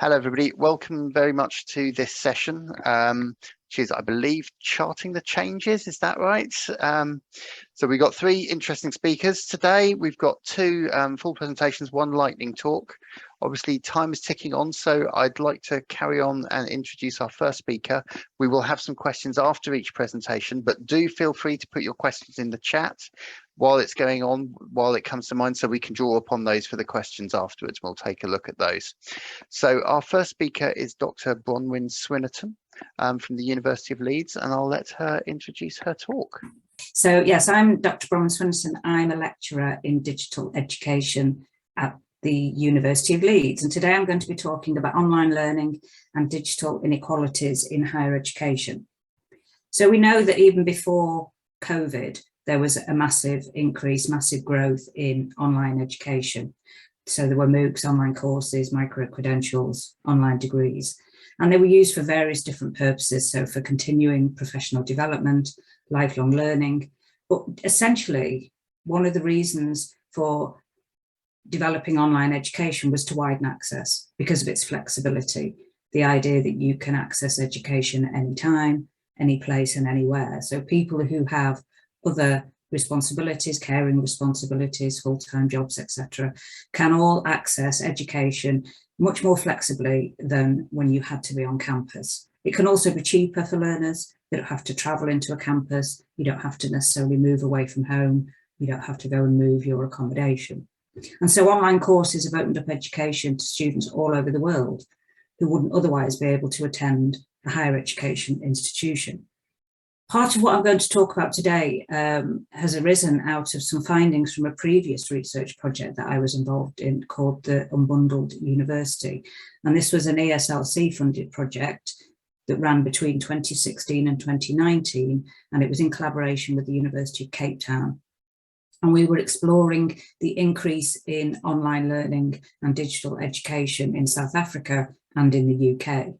Hello, everybody. Welcome very much to this session, which is, I believe, charting the changes. Is that right? So we've got three interesting speakers today. We've got two full presentations, one lightning talk. Obviously, time is ticking on, so I'd like to carry on and introduce our first speaker. We will have some questions after each presentation, but do feel free to put your questions in the chat while it's going on, while it comes to mind, so we can draw upon those for the questions afterwards. We'll take a look at those. So our first speaker is Dr. Bronwen Swinnerton from the University of Leeds, and I'll let her introduce her talk. So yes, I'm Dr. Bronwen Swinnerton. I'm a lecturer in digital education at the University of Leeds, and today I'm going to be talking about online learning and digital inequalities in higher education. So we know that even before COVID, there was a massive increase, massive growth in online education. So there were MOOCs, online courses, micro-credentials, online degrees, and they were used for various different purposes. So for continuing professional development, lifelong learning, but essentially one of the reasons for developing online education was to widen access because of its flexibility, the idea that you can access education at any time, any place and anywhere. So people who have other responsibilities, caring responsibilities, full-time jobs, etc., can all access education much more flexibly than when you had to be on campus. It can also be cheaper for learners. They don't have to travel into a campus. You don't have to necessarily move away from home. You don't have to go and move your accommodation. And so online courses have opened up education to students all over the world who wouldn't otherwise be able to attend a higher education institution. Part of what I'm going to talk about today has arisen out of some findings from a previous research project that I was involved in called the Unbundled University. And this was an ESLC funded project that ran between 2016 and 2019, and it was in collaboration with the University of Cape Town. And we were exploring the increase in online learning and digital education in South Africa and in the UK.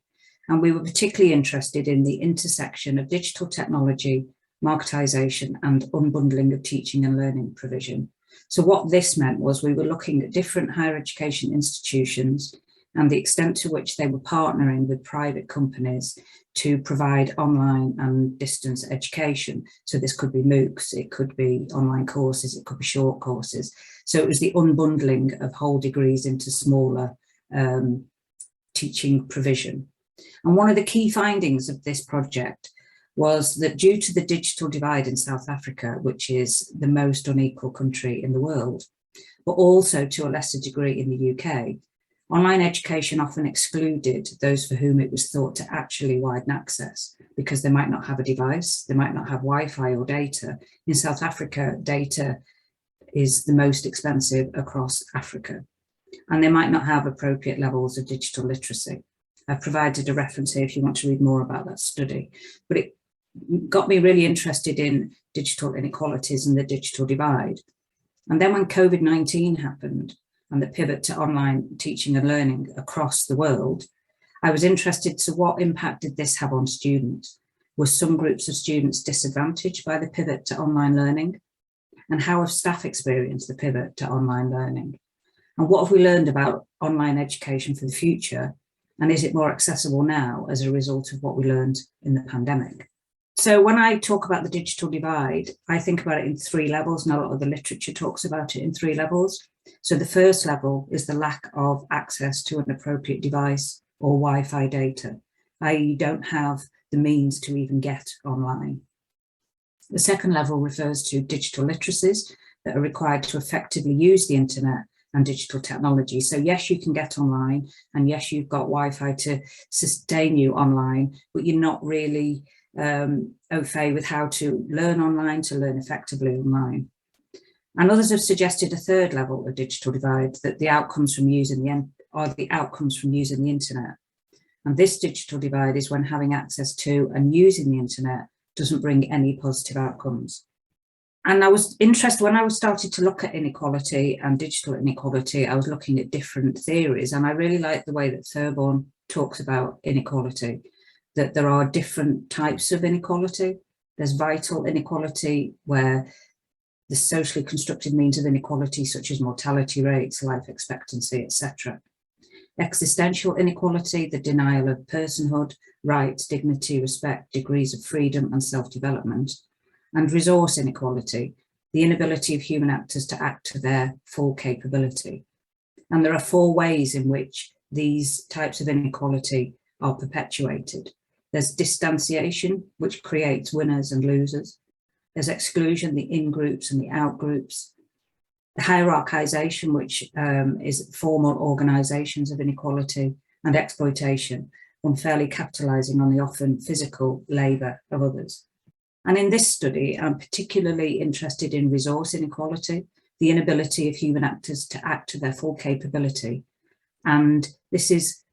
And we were particularly interested in the intersection of digital technology, marketisation and unbundling of teaching and learning provision. So what this meant was we were looking at different higher education institutions and the extent to which they were partnering with private companies to provide online and distance education. So this could be MOOCs, it could be online courses, it could be short courses. So it was the unbundling of whole degrees into smaller teaching provision. And one of the key findings of this project was that due to the digital divide in South Africa, which is the most unequal country in the world, but also to a lesser degree in the UK, online education often excluded those for whom it was thought to actually widen access because they might not have a device, they might not have Wi-Fi or data. In South Africa, data is the most expensive across Africa, and they might not have appropriate levels of digital literacy. I've provided a reference here if you want to read more about that study, but it got me really interested in digital inequalities and the digital divide. And then when COVID-19 happened and the pivot to online teaching and learning across the world, I was interested to what impact did this have on students? Were some groups of students disadvantaged by the pivot to online learning? And how have staff experienced the pivot to online learning? And what have we learned about online education for the future? And is it more accessible now as a result of what we learned in the pandemic? So when I talk about the digital divide, I think about it in three levels, and a lot of the literature talks about it in three levels. So the first level is the lack of access to an appropriate device or Wi-Fi data, i.e. you don't have the means to even get online. The second level refers to digital literacies that are required to effectively use the internet and digital technology. So yes, you can get online, and yes, you've got Wi-Fi to sustain you online, but you're not really au fait with how to learn online, to learn effectively online. And others have suggested a third level of digital divide, that the outcomes from using the internet. And this digital divide is when having access to and using the internet doesn't bring any positive outcomes. And I was interested, when I started to look at inequality and digital inequality, I was looking at different theories, and I really like the way that Thurborn talks about inequality, that there are different types of inequality. There's vital inequality, where the socially constructed means of inequality, such as mortality rates, life expectancy, etc. existential inequality, the denial of personhood, rights, dignity, respect, degrees of freedom and self-development, and resource inequality, the inability of human actors to act to their full capability. And there are 4 ways in which these types of inequality are perpetuated. There's distanciation, which creates winners and losers. There's exclusion, the in-groups and the out-groups. The hierarchization, which is formal organizations of inequality, and exploitation, unfairly capitalizing on the often physical labor of others. And in this study, I'm particularly interested in resource inequality, the inability of human actors to act to their full capability. And this is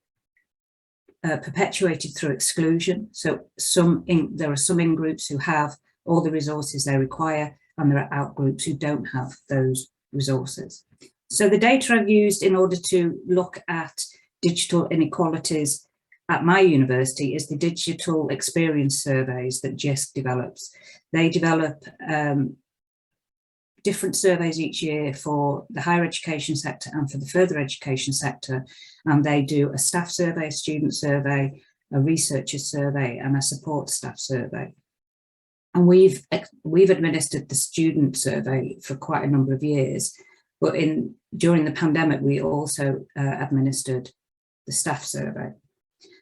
perpetuated through exclusion. So there are some in-groups who have all the resources they require, and there are out-groups who don't have those resources. So the data I've used in order to look at digital inequalities at my university is the digital experience surveys that GISC develops. They develop different surveys each year for the higher education sector and for the further education sector. And they do a staff survey, a student survey, a researcher survey, and a support staff survey. And we've administered the student survey for quite a number of years, but during the pandemic, we also administered the staff survey.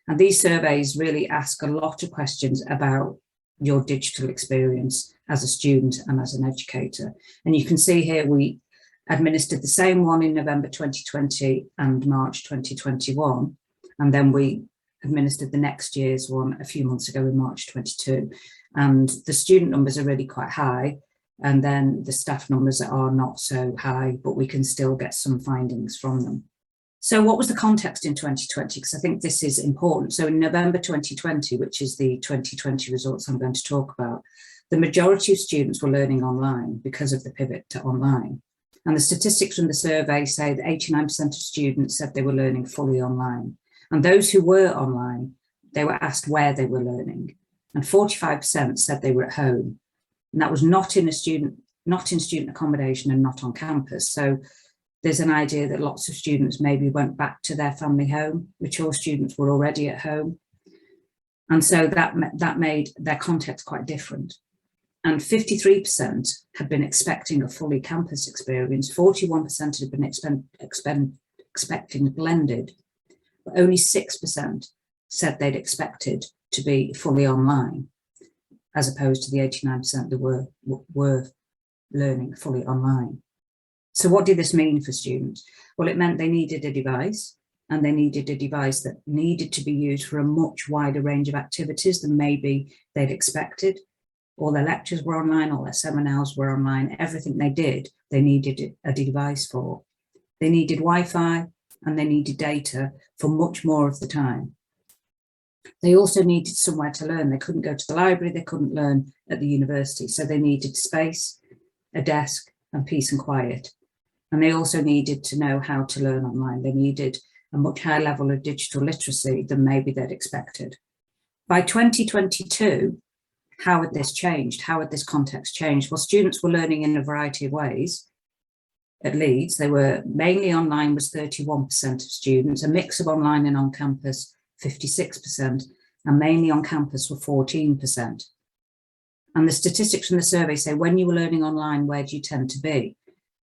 And these surveys really ask a lot of questions about your digital experience as a student and as an educator. And you can see here we administered the same one in November 2020 and March 2021, and then we administered the next year's one a few months ago in March 22. And the student numbers are really quite high, and then the staff numbers are not so high, but we can still get some findings from them. So what was the context in 2020? Because I think this is important. So in November 2020, which is the 2020 results I'm going to talk about, the majority of students were learning online because of the pivot to online. And the statistics from the survey say that 89% of students said they were learning fully online. And those who were online, they were asked where they were learning. And 45% said they were at home. And that was not in student accommodation and not on campus. So there's an idea that lots of students maybe went back to their family home. Mature students were already at home. And so that made their context quite different. And 53% had been expecting a fully campus experience. 41% had been expecting blended, but only 6% said they'd expected to be fully online, as opposed to the 89% that were learning fully online. So what did this mean for students? Well, it meant they needed a device, and they needed a device that needed to be used for a much wider range of activities than maybe they'd expected. All their lectures were online, all their seminars were online, everything they did, they needed a device for. They needed Wi-Fi and they needed data for much more of the time. They also needed somewhere to learn. They couldn't go to the library, they couldn't learn at the university. So they needed space, a desk, and peace and quiet. And they also needed to know how to learn online. They needed a much higher level of digital literacy than maybe they'd expected. By 2022, how had this changed? How had this context changed? Well, students were learning in a variety of ways. At Leeds, they were mainly online was 31% of students, a mix of online and on campus, 56%, and mainly on campus were 14%. And the statistics from the survey say when you were learning online, where do you tend to be?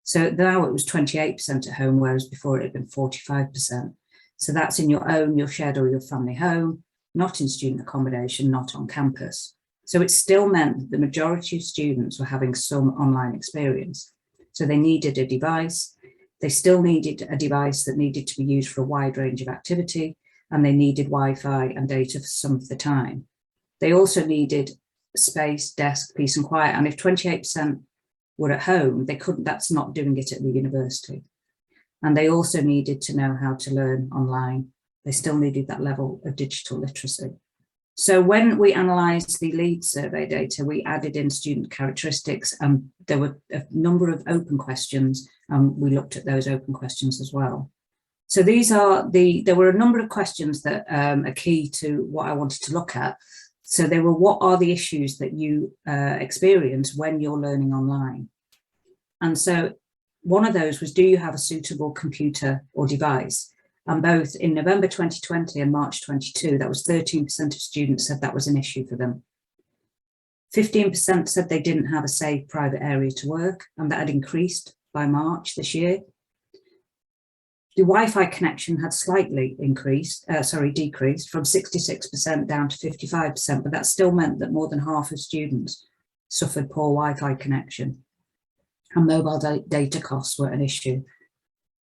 So now it was 28% at home, whereas before it had been 45%. So that's in your own, your shared or your family home, not in student accommodation, not on campus. So it still meant that the majority of students were having some online experience. So they needed a device. They still needed a device that needed to be used for a wide range of activity, and they needed Wi-Fi and data for some of the time. They also needed space, desk, peace and quiet. And if 28% were at home, they couldn't, that's not doing it at the university. And they also needed to know how to learn online. They still needed that level of digital literacy. So when we analysed the Leeds survey data, we added in student characteristics, and there were a number of open questions, and we looked at those open questions as well. So there were a number of questions that are key to what I wanted to look at. So they were, what are the issues that you experience when you're learning online? And so one of those was, do you have a suitable computer or device? And both in November 2020 and March 22, that was 13% of students said that was an issue for them. 15% said they didn't have a safe private area to work, and that had increased by March this year. The Wi-Fi connection had slightly decreased from 66% down to 55%, but that still meant that more than half of students suffered poor Wi-Fi connection, and mobile data costs were an issue.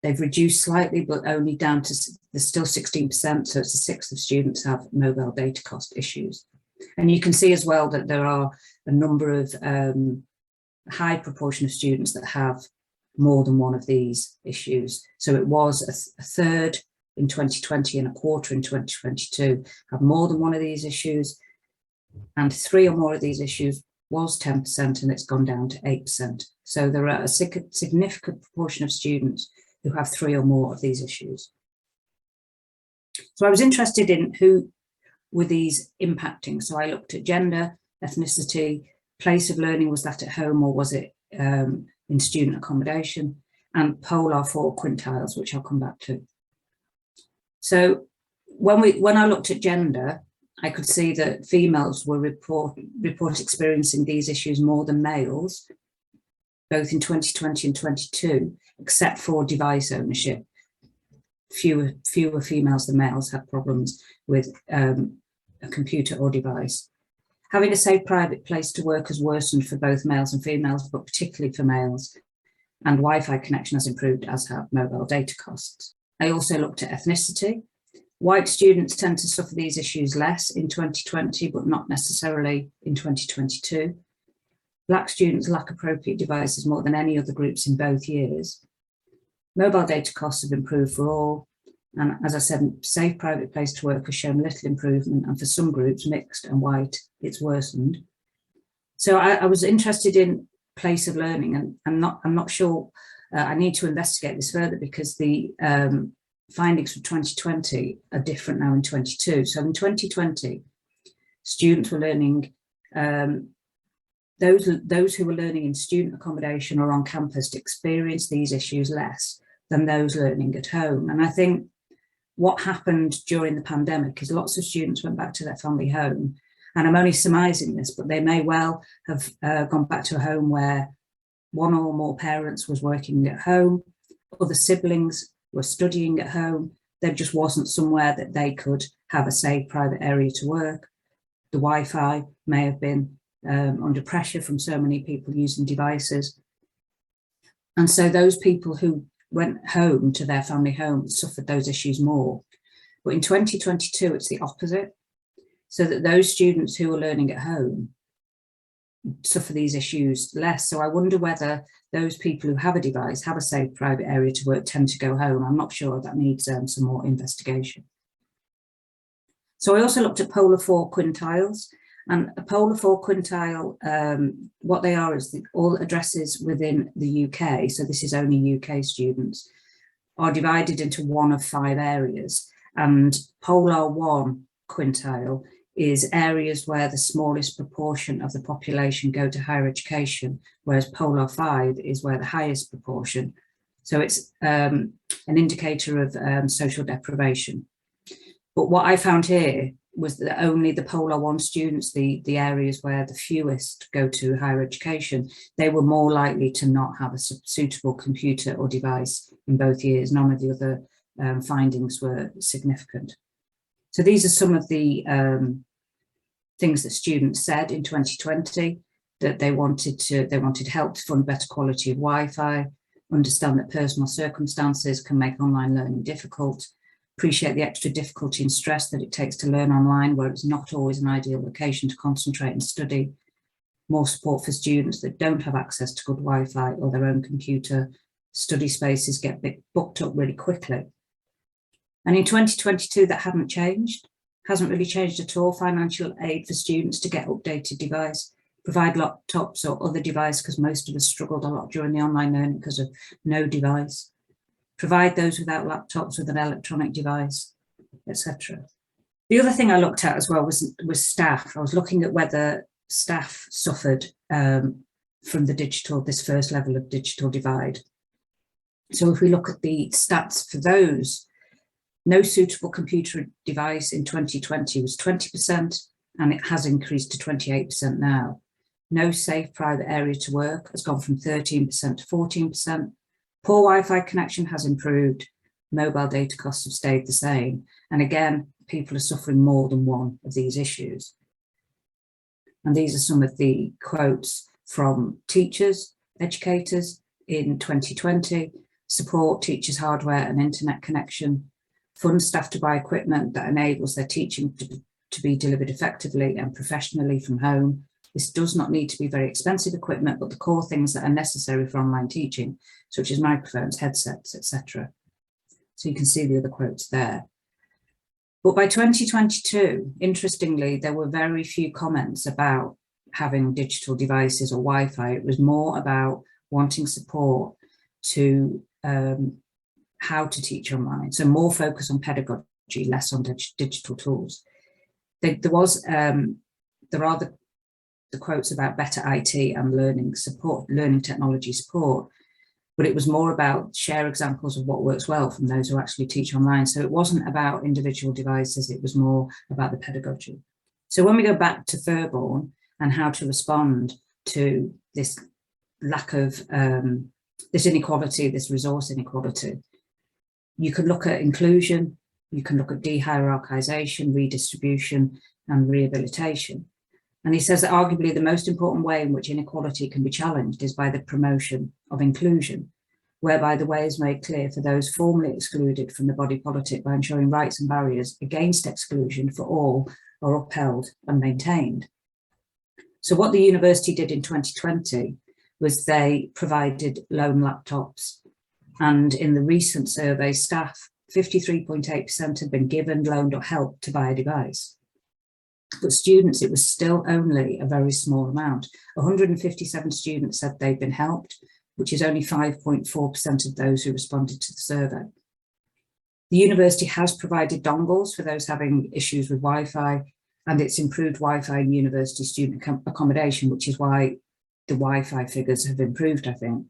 They've reduced slightly, but only down to, there's still 16%, so it's a sixth of students have mobile data cost issues. And you can see as well that there are a number of high proportion of students that have more than one of these issues. So it was a third in 2020 and a quarter in 2022 have more than one of these issues, and 3 or more of these issues was 10%, and it's gone down to 8%. So there are a significant proportion of students who have 3 or more of these issues. So I was interested in who were these impacting. So I looked at gender, ethnicity, place of learning, was that at home or was it in student accommodation, and polar 4 quintiles, which I'll come back to. So when I looked at gender, I could see that females were report experiencing these issues more than males, both in 2020 and 22, except for device ownership. Fewer females than males had problems with a computer or device. Having a safe private place to work has worsened for both males and females, but particularly for males. And Wi-Fi connection has improved, as have mobile data costs. I also looked at ethnicity. White students tend to suffer these issues less in 2020, but not necessarily in 2022. Black students lack appropriate devices more than any other groups in both years. Mobile data costs have improved for all. And as I said, safe private place to work has shown little improvement, and for some groups, mixed and white, it's worsened. So I was interested in place of learning, and I'm not sure, I need to investigate this further because the findings from 2020 are different now in 22. So in 2020, students were learning, those who were learning in student accommodation or on campus experienced these issues less than those learning at home. And I think what happened during the pandemic is lots of students went back to their family home, and I'm only surmising this, but they may well have gone back to a home where one or more parents was working at home, other siblings were studying at home. There just wasn't somewhere that they could have a safe private area to work. The Wi-Fi may have been under pressure from so many people using devices. And so those people who went home to their family home suffered those issues more. But in 2022, it's the opposite. So that those students who are learning at home suffer these issues less. So I wonder whether those people who have a device, have a safe private area to work, tend to go home. I'm not sure, that needs some more investigation. So I also looked at polar 4 quintiles. And a polar 4 quintile, what they are is all addresses within the UK, so this is only UK students, are divided into one of 5 areas. And polar 1 quintile is areas where the smallest proportion of the population go to higher education, whereas polar 5 is where the highest proportion. So it's an indicator of social deprivation. But what I found here was that only the polar 1 students, the areas where the fewest go to higher education, they were more likely to not have a suitable computer or device in both years. None of the other findings were significant. So these are some of the things that students said in 2020, that they wanted help to fund better quality of Wi-Fi, understand that personal circumstances can make online learning difficult, appreciate the extra difficulty and stress that it takes to learn online, where it's not always an ideal location to concentrate and study, more support for students that don't have access to good Wi-Fi or their own computer. Study spaces get booked up really quickly. And in 2022, that hasn't really changed at all. Financial aid for students to get updated device, provide laptops or other device, because most of us struggled a lot during the online learning because of no device. Provide those without laptops with an electronic device, etc. The other thing I looked at as well was staff. I was looking at whether staff suffered from this first level of digital divide. So if we look at the stats for those No suitable computer device in 2020 was 20%, and it has increased to 28% now. No safe private area to work has gone from 13% to 14%. Poor Wi-Fi connection has improved. Mobile data costs have stayed the same. And again, people are suffering more than one of these issues. And these are some of the quotes from teachers, educators in 2020. Support teachers' hardware and internet connection. Fund staff to buy equipment that enables their teaching to be delivered effectively and professionally from home. This does not need to be very expensive equipment, but the core things that are necessary for online teaching, such as microphones, headsets, etc. So you can see the other quotes there. But by 2022, interestingly, there were very few comments about having digital devices or Wi-Fi. It was more about wanting support to how to teach online. So more focus on pedagogy, less on digital tools. There are the quotes about better IT and learning support, learning technology support, but it was more about share examples of what works well from those who actually teach online. So it wasn't about individual devices, it was more about the pedagogy. So when we go back to Thurborn and how to respond to this lack of, this inequality, this resource inequality, you can look at inclusion, you can look at de-hierarchisation, redistribution, and rehabilitation. And he says that arguably the most important way in which inequality can be challenged is by the promotion of inclusion, whereby the way is made clear for those formerly excluded from the body politic by ensuring rights and barriers against exclusion for all are upheld and maintained. So what the university did in 2020 was they provided loan laptops. And in the recent survey, staff, 53.8% had been given, loaned or helped to buy a device. But students, it was still only a very small amount. 157 students said they'd been helped, which is only 5.4% of those who responded to the survey. The university has provided dongles for those having issues with Wi-Fi, and it's improved Wi-Fi in university student accommodation, which is why the Wi-Fi figures have improved, I think.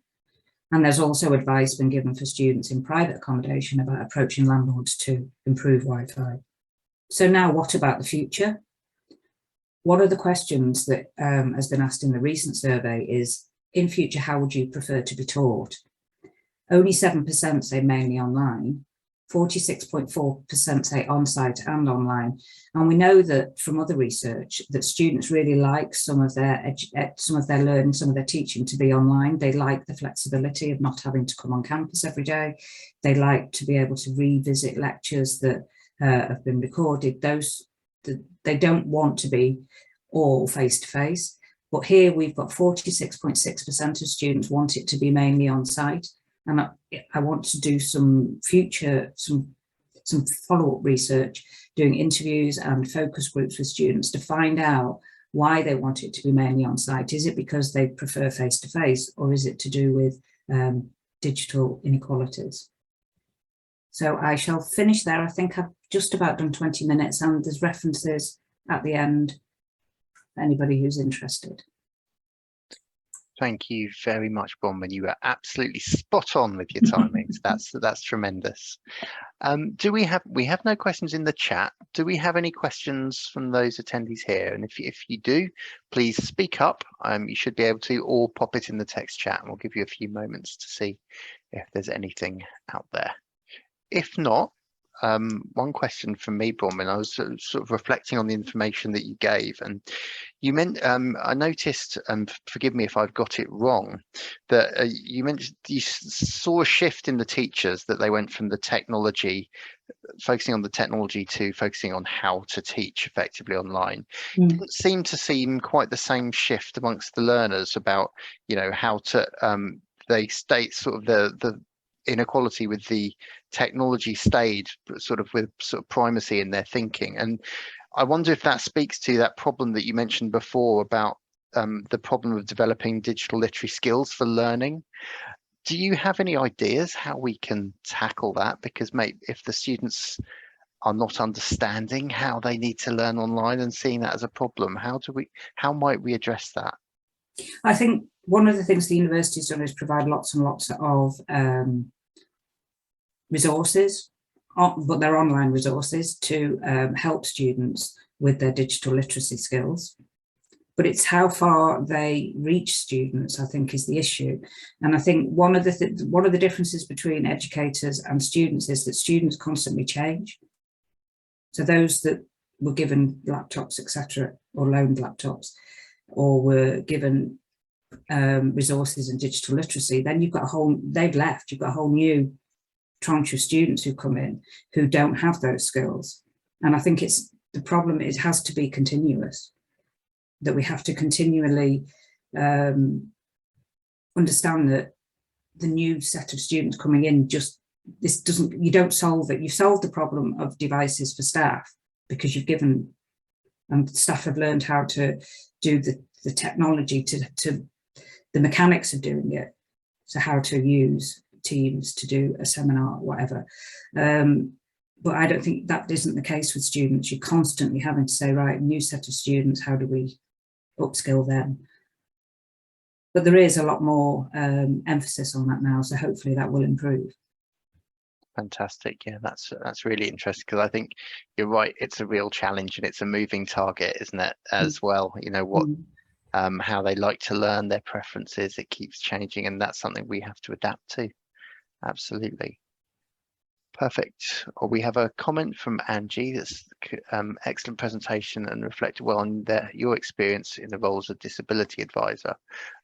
And there's also advice been given for students in private accommodation about approaching landlords to improve Wi-Fi. So now what about the future? One of the questions that has been asked in the recent survey is, in future, how would you prefer to be taught? Only 7% say mainly online, 46.4% say on-site and online. And we know that from other research that students really like some of their learning, some of their teaching to be online. They like the flexibility of not having to come on campus every day. They like to be able to revisit lectures that have been recorded. They don't want to be all face-to-face. But here we've got 46.6% of students want it to be mainly on-site. And I want to do some follow-up research, doing interviews and focus groups with students to find out why they want it to be mainly on site. Is it because they prefer face-to-face, or is it to do with digital inequalities? So I shall finish there. I think I've just about done 20 minutes, and there's references at the end for anybody who's interested. Thank you very much, Bronwen. You were absolutely spot on with your timings. That's tremendous. We have no questions in the chat. Do we have any questions from those attendees here? And if you do, please speak up. You should be able to, or pop it in the text chat, and we'll give you a few moments to see if there's anything out there. If not, one question from me, Bronwen. I was sort of reflecting on the information that you gave, and you meant I noticed, and forgive me if I've got it wrong, that you mentioned you saw a shift in the teachers, that they went from the technology, focusing on the technology, to focusing on how to teach effectively online. Didn't seem to seem quite the same shift amongst the learners about, how to they state sort of the inequality with the technology stayed sort of with sort of primacy in their thinking. And I wonder if that speaks to that problem that you mentioned before about the problem of developing digital literary skills for learning. Do you have any ideas how we can tackle that? Because maybe if the students are not understanding how they need to learn online and seeing that as a problem, how might we address that? I think one of the things the university's done is provide lots and lots of resources but they're online resources to help students with their digital literacy skills. But it's how far they reach students, I think, is the issue. And I think one of the differences between educators and students is that students constantly change. So those that were given laptops, etc., or loaned laptops, or were given resources in digital literacy, then you've got they've left, you've got a whole new tranche of students who come in who don't have those skills. And I think the problem, it has to be continuous, that we have to continually understand that the new set of students coming in, you don't solve it. You've solved the problem of devices for staff because you've given, and staff have learned how to do the technology, to the mechanics of doing it. So how to use Teams to do a seminar, whatever. But I don't think that isn't the case with students. You're constantly having to say, right, new set of students, how do we upskill them? But there is a lot more emphasis on that now, so hopefully that will improve. Fantastic. Yeah, that's really interesting, because I think you're right, it's a real challenge and it's a moving target, isn't it, as well? You know, what how they like to learn, their preferences, it keeps changing, and that's something we have to adapt to. Absolutely. Perfect. Well, we have a comment from Angie. That's excellent presentation and reflected well on your experience in the role as a disability advisor,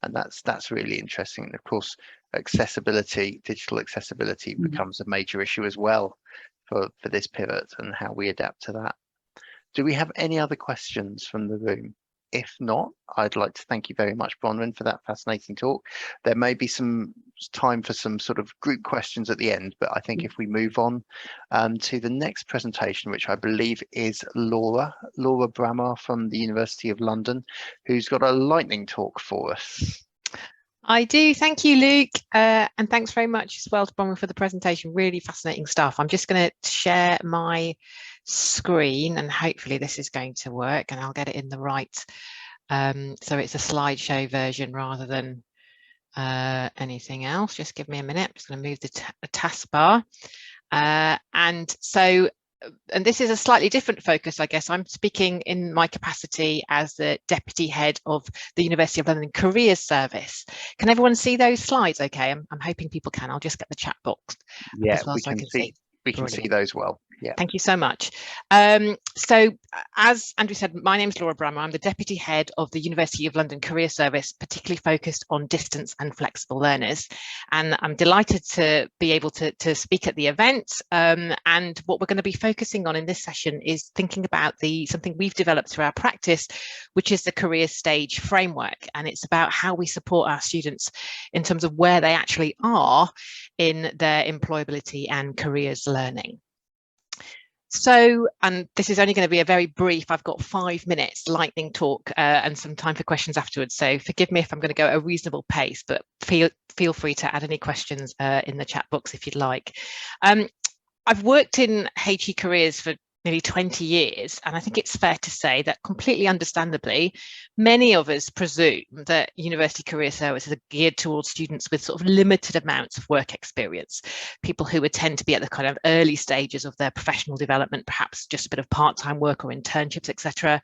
and that's really interesting. And of course, digital accessibility becomes a major issue as well for this pivot and how we adapt to that. Do we have any other questions from the room? If not, I'd like to thank you very much, Bronwen, for that fascinating talk. There may be some time for some sort of group questions at the end, but I think if we move on to the next presentation, which I believe is Laura Brammar from the University of London, who's got a lightning talk for us. I do. Thank you, Luke. And thanks very much as well to Bronwen for the presentation. Really fascinating stuff. I'm just going to share my screen and hopefully this is going to work and I'll get it in the right. So it's a slideshow version rather than anything else. Just give me a minute. I'm just going to move the taskbar. And this is a slightly different focus, I guess. I'm speaking in my capacity as the Deputy Head of the University of London Careers Service. Can everyone see those slides okay? I'm hoping people can. I'll just get the chat box as well so I can see. We can see those well. Yeah. Thank you so much. So as Andrew said, my name is Laura Brammar. I'm the Deputy Head of the University of London Career Service, particularly focused on distance and flexible learners. And I'm delighted to be able to speak at the event. And what we're going to be focusing on in this session is thinking about something we've developed through our practice, which is the career stage framework. And it's about how we support our students in terms of where they actually are in their employability and careers learning. So, and this is only going to be a very brief, I've got 5 minutes lightning talk and some time for questions afterwards. So forgive me if I'm going to go at a reasonable pace, but feel free to add any questions in the chat box if you'd like. I've worked in HE careers for nearly 20 years, and I think it's fair to say that completely understandably, many of us presume that university career services are geared towards students with sort of limited amounts of work experience, people who would tend to be at the kind of early stages of their professional development, perhaps just a bit of part-time work or internships, etc.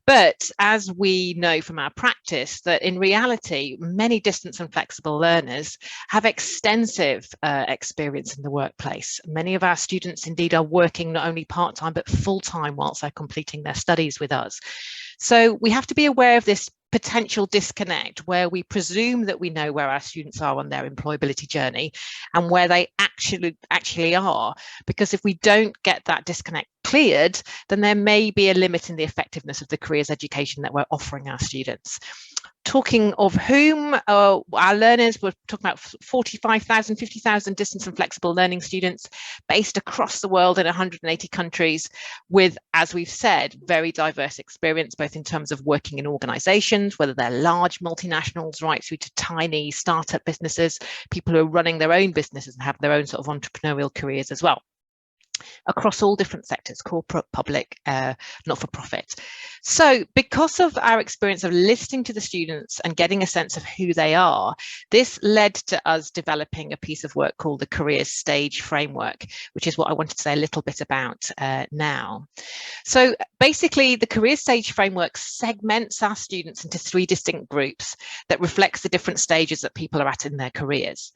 But as we know from our practice, that in reality, many distance and flexible learners have extensive experience in the workplace. Many of our students indeed are working not only part-time, but full-time whilst they're completing their studies with us. So we have to be aware of this potential disconnect where we presume that we know where our students are on their employability journey and where they actually are, because if we don't get that disconnect cleared, then there may be a limit in the effectiveness of the careers education that we're offering our students. Talking of whom, our learners, we're talking about 45,000, 50,000 distance and flexible learning students based across the world in 180 countries with, as we've said, very diverse experience, both in terms of working in organizations, whether they're large multinationals, right through to tiny startup businesses, people who are running their own businesses and have their own sort of entrepreneurial careers as well. across all different sectors, corporate, public, not-for-profit. So because of our experience of listening to the students and getting a sense of who they are, this led to us developing a piece of work called the Career Stage Framework, which is what I wanted to say a little bit about now. So basically, the Career Stage Framework segments our students into 3 distinct groups that reflects the different stages that people are at in their careers.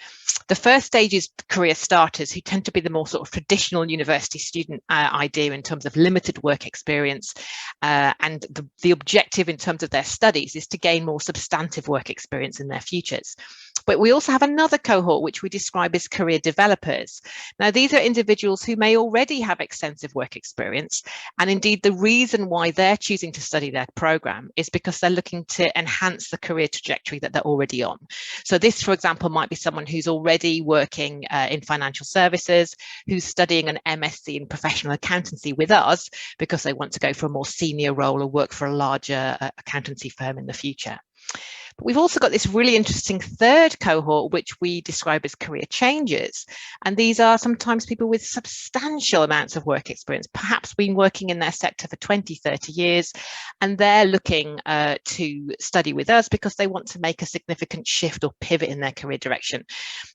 The first stage is career starters, who tend to be the more sort of traditional university student idea in terms of limited work experience, and the objective in terms of their studies is to gain more substantive work experience in their futures. But we also have another cohort which we describe as career developers. Now, these are individuals who may already have extensive work experience, and indeed the reason why they're choosing to study their program is because they're looking to enhance the career trajectory that they're already on. So this, for example, might be someone who's already working in financial services, who's studying an MSc in professional accountancy with us because they want to go for a more senior role or work for a larger accountancy firm in the future. But we've also got this really interesting third cohort, which we describe as career changers. And these are sometimes people with substantial amounts of work experience, perhaps been working in their sector for 20, 30 years, and they're looking to study with us because they want to make a significant shift or pivot in their career direction.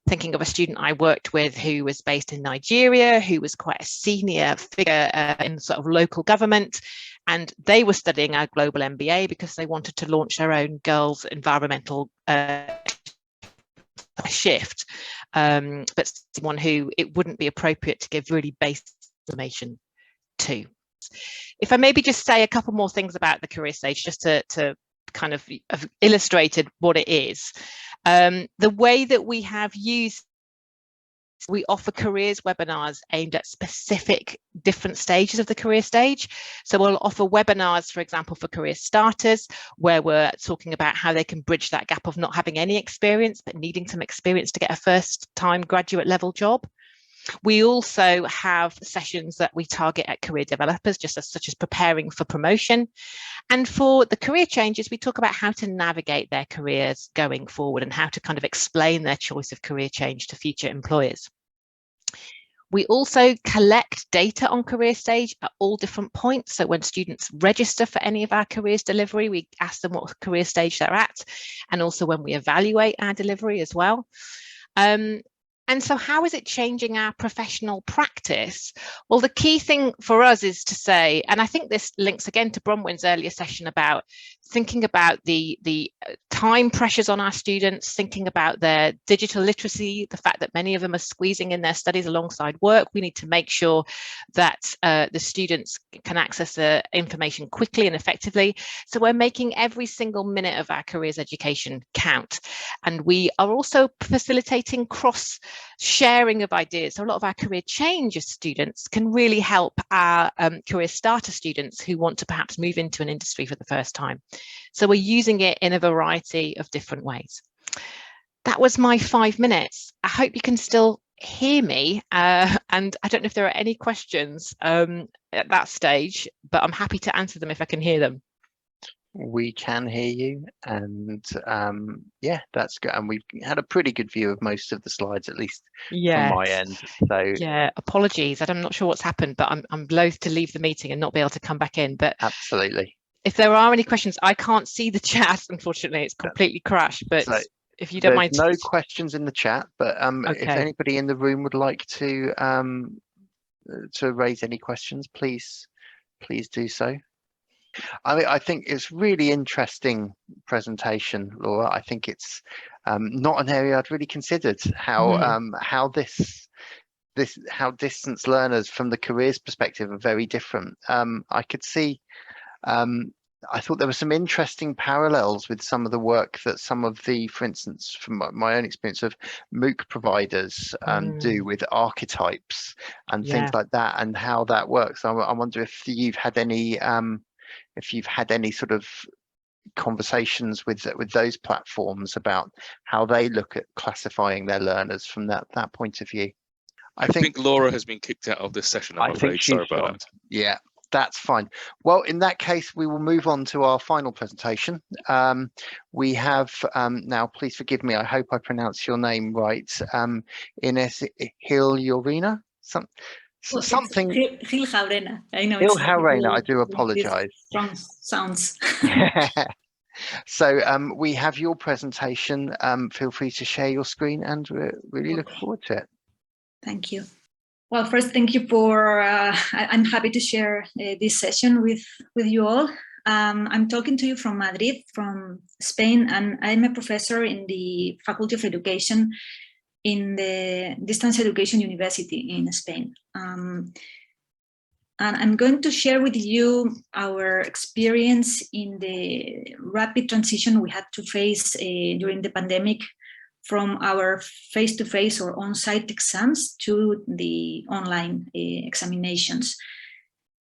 Thinking of a student I worked with who was based in Nigeria, who was quite a senior figure in sort of local government, and they were studying our global MBA because they wanted to launch their own girls' environmental shift, but someone who it wouldn't be appropriate to give really basic information to. If I maybe just say a couple more things about the career stage, just to kind of have illustrated what it is. The way that we have used, we offer careers webinars aimed at specific different stages of the career stage. So we'll offer webinars, for example, for career starters, where we're talking about how they can bridge that gap of not having any experience, but needing some experience to get a first-time graduate level job. We also have sessions that we target at career developers, such as preparing for promotion. And for the career changes, we talk about how to navigate their careers going forward and how to kind of explain their choice of career change to future employers. We also collect data on career stage at all different points. So when students register for any of our careers delivery, we ask them what career stage they're at, and also when we evaluate our delivery as well. And so how is it changing our professional practice? Well, the key thing for us is to say, and I think this links again to Bronwen's earlier session about thinking about the time pressures on our students, thinking about their digital literacy, the fact that many of them are squeezing in their studies alongside work. We need to make sure that the students can access the information quickly and effectively. So we're making every single minute of our careers education count. And we are also facilitating cross sharing of ideas. So a lot of our career change students can really help our career starter students who want to perhaps move into an industry for the first time. So we're using it in a variety of different ways. That was my 5 minutes. I hope you can still hear me, and I don't know if there are any questions at that stage, but I'm happy to answer them if I can hear them. We can hear you, and yeah, that's good. And we've had a pretty good view of most of the slides, at least from my end. So yeah, apologies. I'm not sure what's happened, but I'm loath to leave the meeting and not be able to come back in. But absolutely. If there are any questions, I can't see the chat, unfortunately. It's completely crashed, but so if you don't mind. There's no questions in the chat, but okay. If anybody in the room would like to raise any questions, please do so. I mean, I think it's really interesting presentation, Laura. I think it's not an area I'd really considered, how distance learners from the careers perspective are very different. I could see, I thought there were some interesting parallels with some of the work that some of the, for instance, from my own experience of MOOC providers do with archetypes and things like that, and how that works. I wonder if you've had any sort of conversations with those platforms about how they look at classifying their learners from that point of view. I think Laura has been kicked out of this session. I'm afraid. Sorry about that. Yeah. That's fine. Well, in that case, we will move on to our final presentation. We have now, please forgive me, I hope I pronounce your name right, Ines GilJaurena, Well, something. GilJaurena. I know GilJaurena, I do these apologise. strong sounds. So we have your presentation. Feel free to share your screen, and we're really looking forward to it. Thank you. Well, first, thank you for, I'm happy to share this session with you all. I'm talking to you from Madrid, from Spain, and I'm a professor in the Faculty of Education in the Distance Education University in Spain. And I'm going to share with you our experience in the rapid transition we had to face during the pandemic from our face-to-face or on-site exams to the online examinations.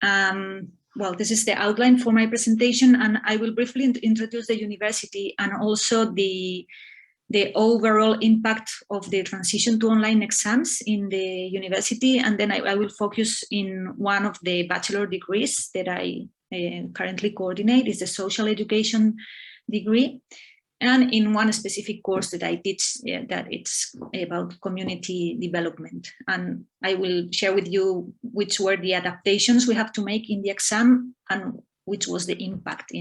Well, this is the outline for my presentation, and I will briefly introduce the university and also the overall impact of the transition to online exams in the university, and then I will focus in one of the bachelor degrees that I currently coordinate, is the social education degree, and in one specific course that I teach that it's about community development. And I will share with you which were the adaptations we have to make in the exam and which was the impact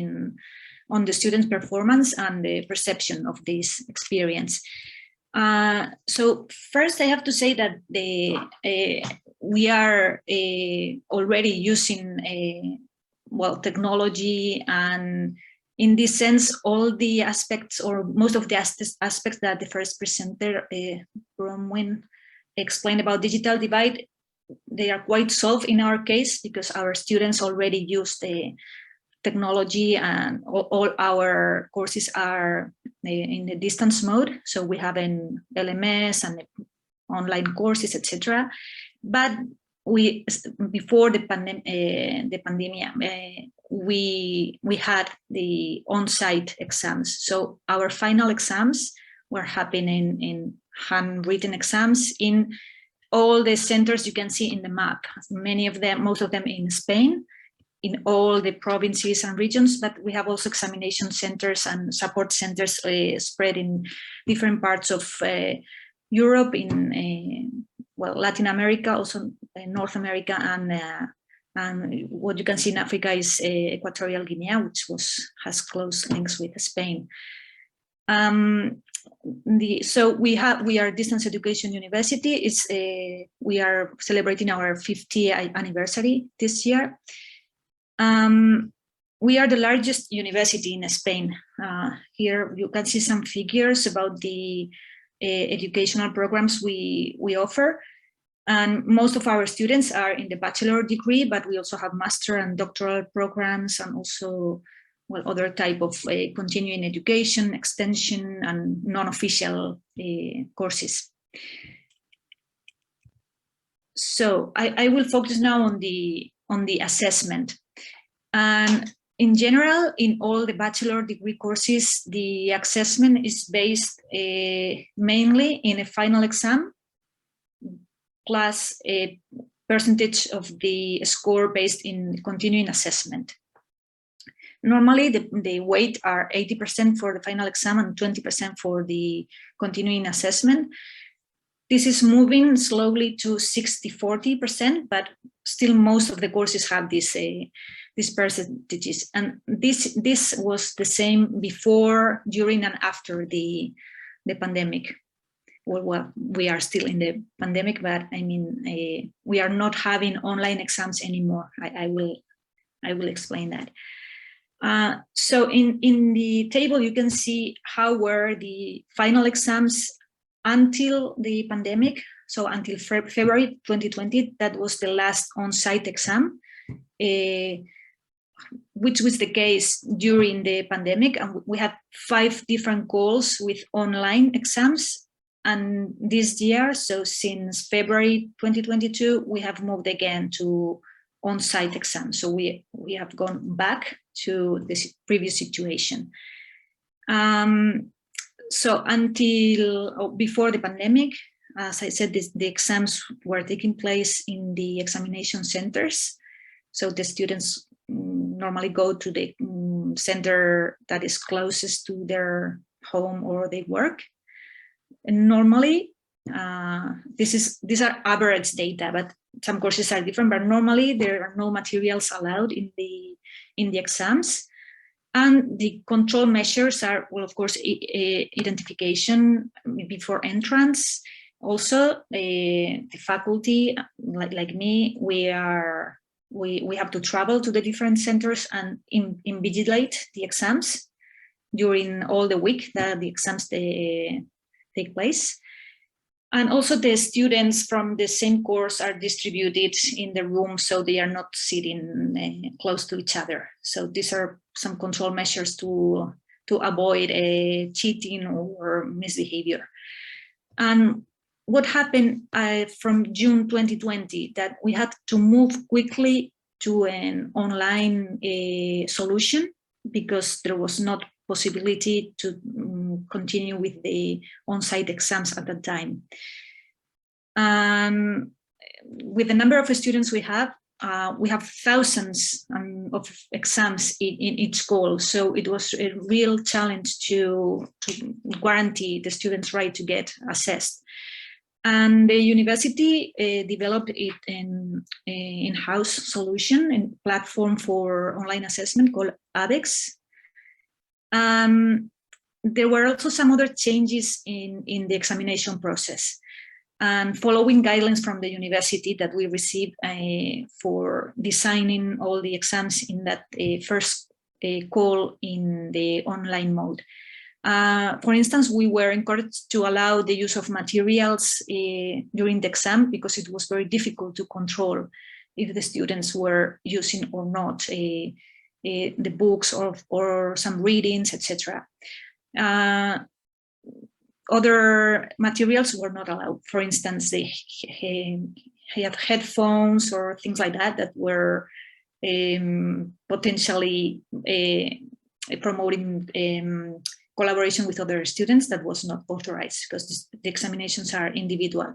on the students' performance and the perception of this experience. So first I have to say that we are already using well, technology, and in this sense, all the aspects, or most of the aspects that the first presenter, Bronwen, explained about digital divide, they are quite solved in our case because our students already use the technology, and all our courses are in the distance mode. So we have an LMS and online courses, etc. But we, before the pandemic, we had the on-site exams. So our final exams were happening in handwritten exams in all the centers you can see in the map. Many of them, most of them in Spain, in all the provinces and regions, but we have also examination centers and support centers spread in different parts of Europe, in well, Latin America, also North America, and what you can see in Africa is Equatorial Guinea, which has close links with Spain. So we are Distance Education University. We are celebrating our 50th anniversary this year. We are the largest university in Spain. Here you can see some figures about the educational programs we offer. And most of our students are in the bachelor degree, but we also have master and doctoral programs, and also, well, other type of continuing education, extension, and non-official courses. So I will focus now on the assessment. And in general, in all the bachelor degree courses, the assessment is based mainly in a final exam, plus a percentage of the score based in continuing assessment. Normally, the weight are 80% for the final exam and 20% for the continuing assessment. This is moving slowly to 60-40%, but still most of the courses have these percentages. And this was the same before, during, and after the pandemic. Well, we are still in the pandemic, but I mean, we are not having online exams anymore. I will explain that. So in the table, you can see how were the final exams until the pandemic. So until February 2020, that was the last on-site exam, which was the case during the pandemic. And we had 5 different goals with online exams. And this year, so since February 2022, we have moved again to on-site exams. So we have gone back to this previous situation. So before the pandemic, as I said, the exams were taking place in the examination centers. So the students normally go to the center that is closest to their home or they work. And normally, these are average data, but some courses are different, but normally there are no materials allowed in the exams. And the control measures are, well, of course, identification before entrance. Also, the faculty, like me, we have to travel to the different centers and invigilate the exams during all the week that the exams take place. And also the students from the same course are distributed in the room, so they are not sitting close to each other. So these are some control measures to avoid cheating or misbehavior. And what happened from June 2020, that we had to move quickly to an online solution because there was not possibility to continue with the on-site exams at that time. With the number of students we have thousands of exams in each school. So it was a real challenge to guarantee the students' right to get assessed. And the university developed it an in-house solution and platform for online assessment called ABEX. There were also some other changes in the examination process. And following guidelines from the university that we received for designing all the exams in that first call in the online mode. For instance, we were encouraged to allow the use of materials during the exam because it was very difficult to control if the students were using or not the books or some readings, etc. Other materials were not allowed. For instance, they had headphones or things like that were potentially promoting collaboration with other students that was not authorized because the examinations are individual.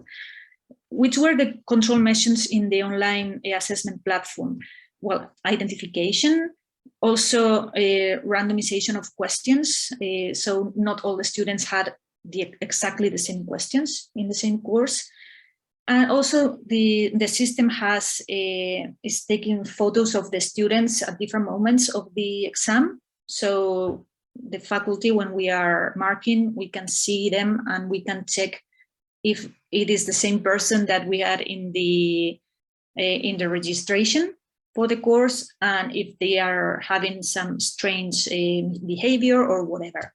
Which were the control measures in the online assessment platform? Well, identification, also randomization of questions. So not all the students had exactly the same questions in the same course. And also the system is taking photos of the students at different moments of the exam. So the faculty, when we are marking, we can see them and we can check if it is the same person that we had in the registration for the course, and if they are having some strange behavior or whatever.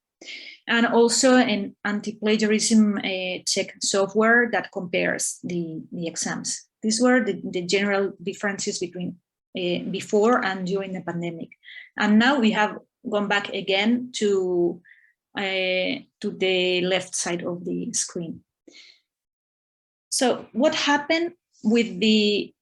And also an anti-plagiarism check software that compares the exams. These were the general differences between before and during the pandemic. And now we have gone back again to the left side of the screen. So what happened with the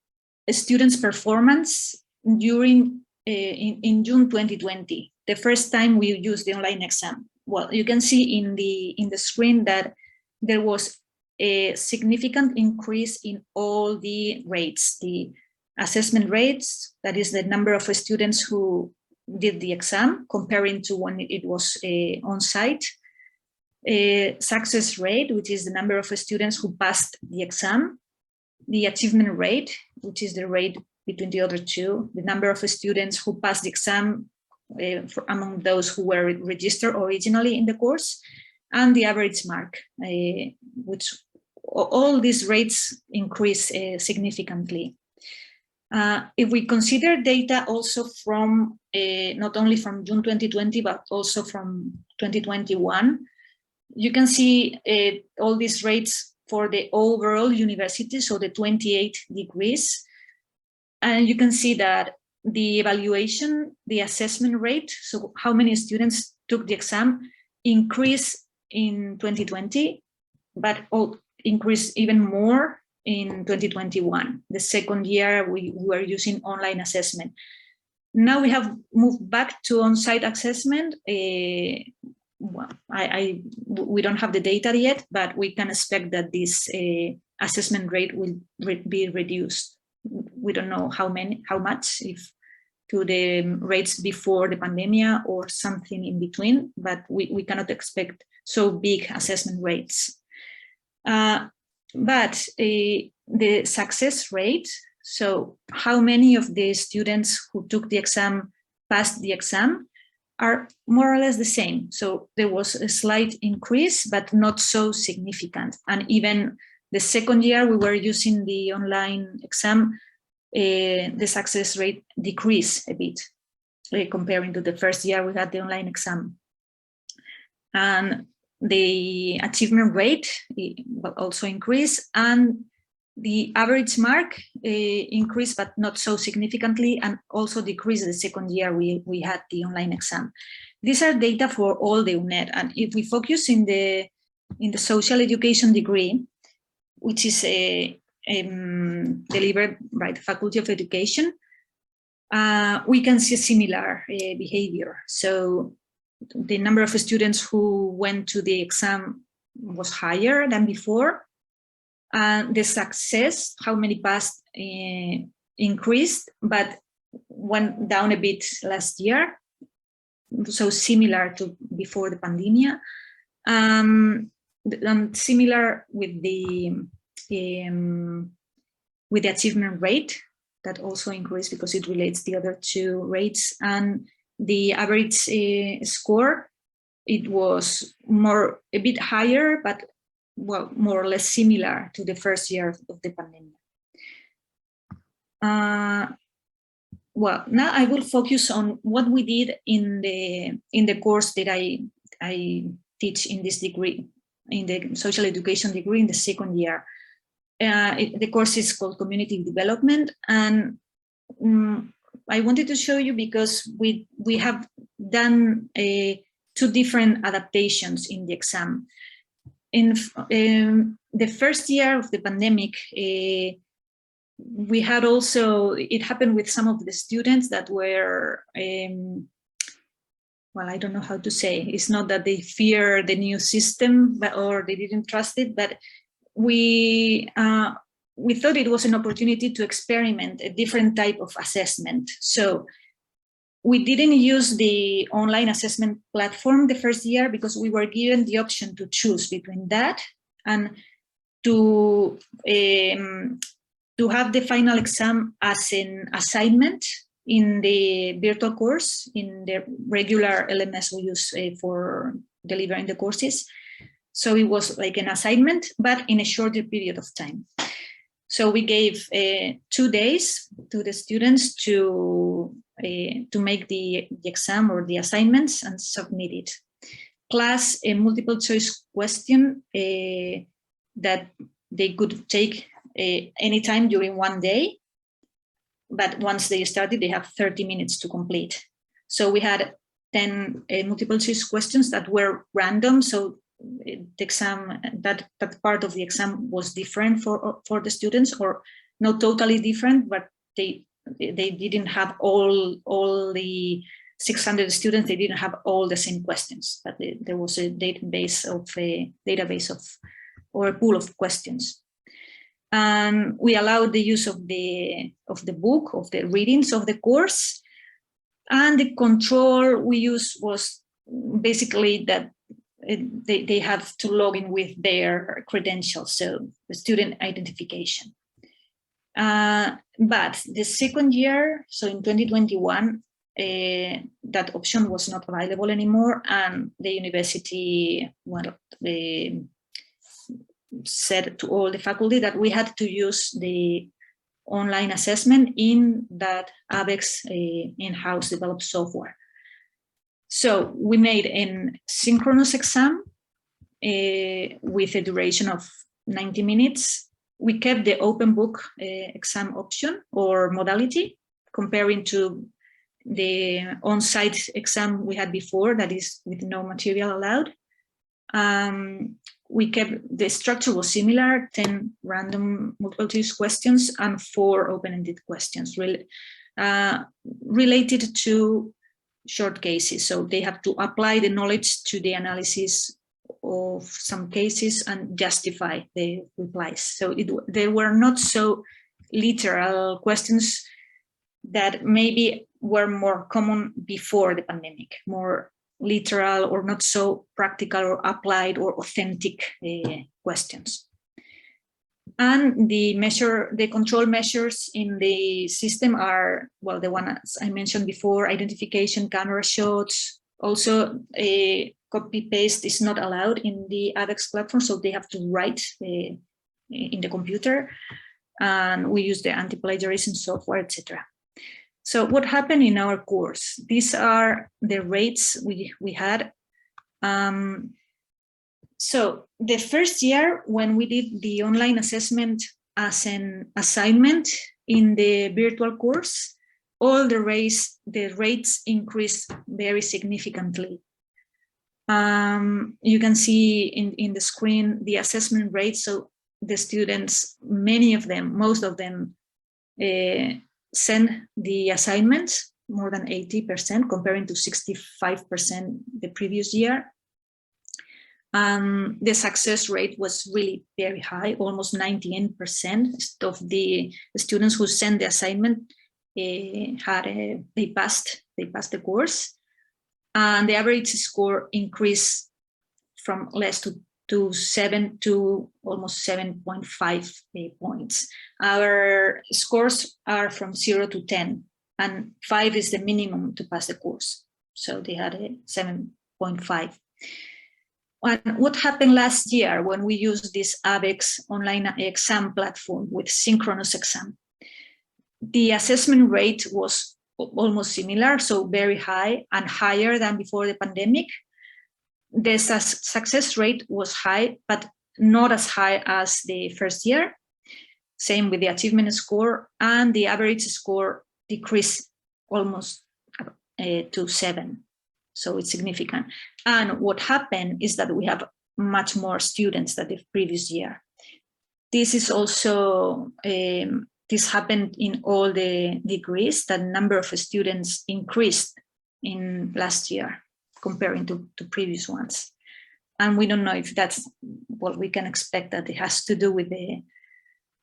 students' performance during in June 2020, the first time we used the online exam? Well, you can see in the screen that there was a significant increase in all the rates, the assessment rates, that is the number of students who did the exam comparing to when it was on-site. Success rate, which is the number of students who passed the exam. The achievement rate, which is the rate between the other two, the number of students who passed the exam among those who were registered originally in the course, and the average mark, which all these rates increase significantly. If we consider data also from not only from June 2020, but also from 2021, you can see all these rates for the overall university, so the 28 degrees. And you can see that the evaluation, the assessment rate, so how many students took the exam, increased in 2020, but increased even more in 2021, the second year we were using online assessment. Now we have moved back to on-site assessment. Well, we don't have the data yet, but we can expect that this assessment rate will be reduced. We don't know how much, if to the rates before the pandemic or something in between, but we cannot expect so big assessment rates. but the success rate, so how many of the students who took the exam passed the exam, are more or less the same. So there was a slight increase, but not so significant. And even the second year we were using the online exam, the success rate decreased a bit, comparing to the first year we had the online exam. And the achievement rate also increased, and the average mark increased, but not so significantly, and also decreased the second year we had the online exam. These are data for all the UNED, and if we focus in the social education degree, which is delivered by the Faculty of Education, we can see a similar behavior. So the number of students who went to the exam was higher than before. And the success, how many passed, increased, but went down a bit last year. So similar to before the pandemic. And similar with the achievement rate, that also increased because it relates the other two rates. And the average score, it was a bit higher, but well, more or less similar to the first year of the pandemic. Well, now I will focus on what we did in the course that I teach in this degree, in the social education degree in the second year. The course is called Community Development, and I wanted to show you because we have done two different adaptations in the exam. In the first year of the pandemic, we had also, it happened with some of the students that were, well, I don't know how to say, it's not that they fear the new system or they didn't trust it, but we thought it was an opportunity to experiment a different type of assessment. So we didn't use the online assessment platform the first year because we were given the option to choose between that and to have the final exam as an assignment in the virtual course, in the regular LMS we use for delivering the courses. So it was like an assignment, but in a shorter period of time. So we gave 2 days to the students to make the exam or the assignments and submit it, plus a multiple choice question that they could take anytime during one day. But once they started, they have 30 minutes to complete. So we had 10 multiple choice questions that were random. So the exam, that part of the exam was different for the students, or not totally different, but they didn't have all the 600 students, they didn't have all the same questions, but there was a database of or a pool of questions. And we allowed the use of the book, of the readings of the course, and the control we used was basically that they have to log in with their credentials, so the student identification. But the second year, so in 2021, that option was not available anymore, and the university said to all the faculty that we had to use the online assessment in that ABEX in-house developed software. So we made a synchronous exam with a duration of 90 minutes. We kept the open book exam option or modality, comparing to the on-site exam we had before, that is with no material allowed. We kept, the structure was similar, 10 random multiple choice questions and 4 open-ended questions related to short cases. So they have to apply the knowledge to the analysis of some cases and justify the replies. So they were not so literal questions that maybe were more common before the pandemic, more literal or not so practical or applied or authentic questions. And the control measures in the system are, well, the ones I mentioned before: identification, camera shots. Also, a copy paste is not allowed in the edX platform, so they have to write in the computer. And we use the anti-plagiarism software, etc. So what happened in our course? These are the rates we had. So the first year, when we did the online assessment as an assignment in the virtual course, all the rates increased very significantly. You can see in the screen the assessment rate. So the students, most of them send the assignments, more than 80%, comparing to 65% the previous year. The success rate was really very high, almost 98% of the students who sent the assignment they passed the course, and the average score increased from less to 7 to almost 7.5 points. Our scores are from 0 to 10, and 5 is the minimum to pass the course. So they had a 7.5. And what happened last year when we used this ABEX online exam platform with synchronous exam? The assessment rate was almost similar, so very high and higher than before the pandemic. The success rate was high, but not as high as the first year. Same with the achievement score, and the average score decreased almost to 7. So it's significant. And what happened is that we have much more students than the previous year. This is also, this happened in all the degrees. The number of students increased in last year comparing to previous ones. And we don't know if that's what we can expect, that it has to do with the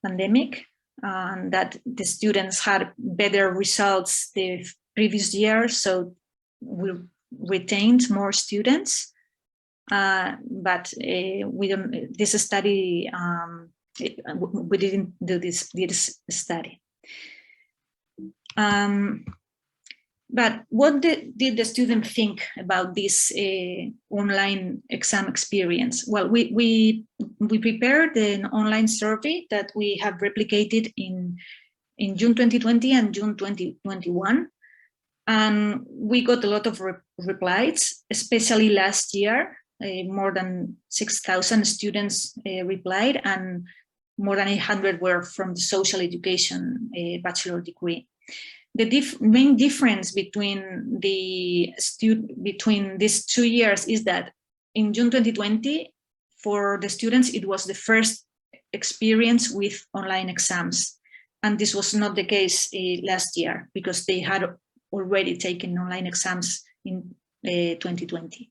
pandemic, and that the students had better results the previous year, so we retained more students, but we don't. This study we didn't do this study. But what did the student think about this online exam experience? Well, we prepared an online survey that we have replicated in June 2020 and June 2021. And we got a lot of replies, especially last year. More than 6,000 students replied, and more than 800 were from the social education bachelor degree. The main difference between these 2 years is that in June 2020, for the students, it was the first experience with online exams. And this was not the case last year, because they had already taken online exams in 2020.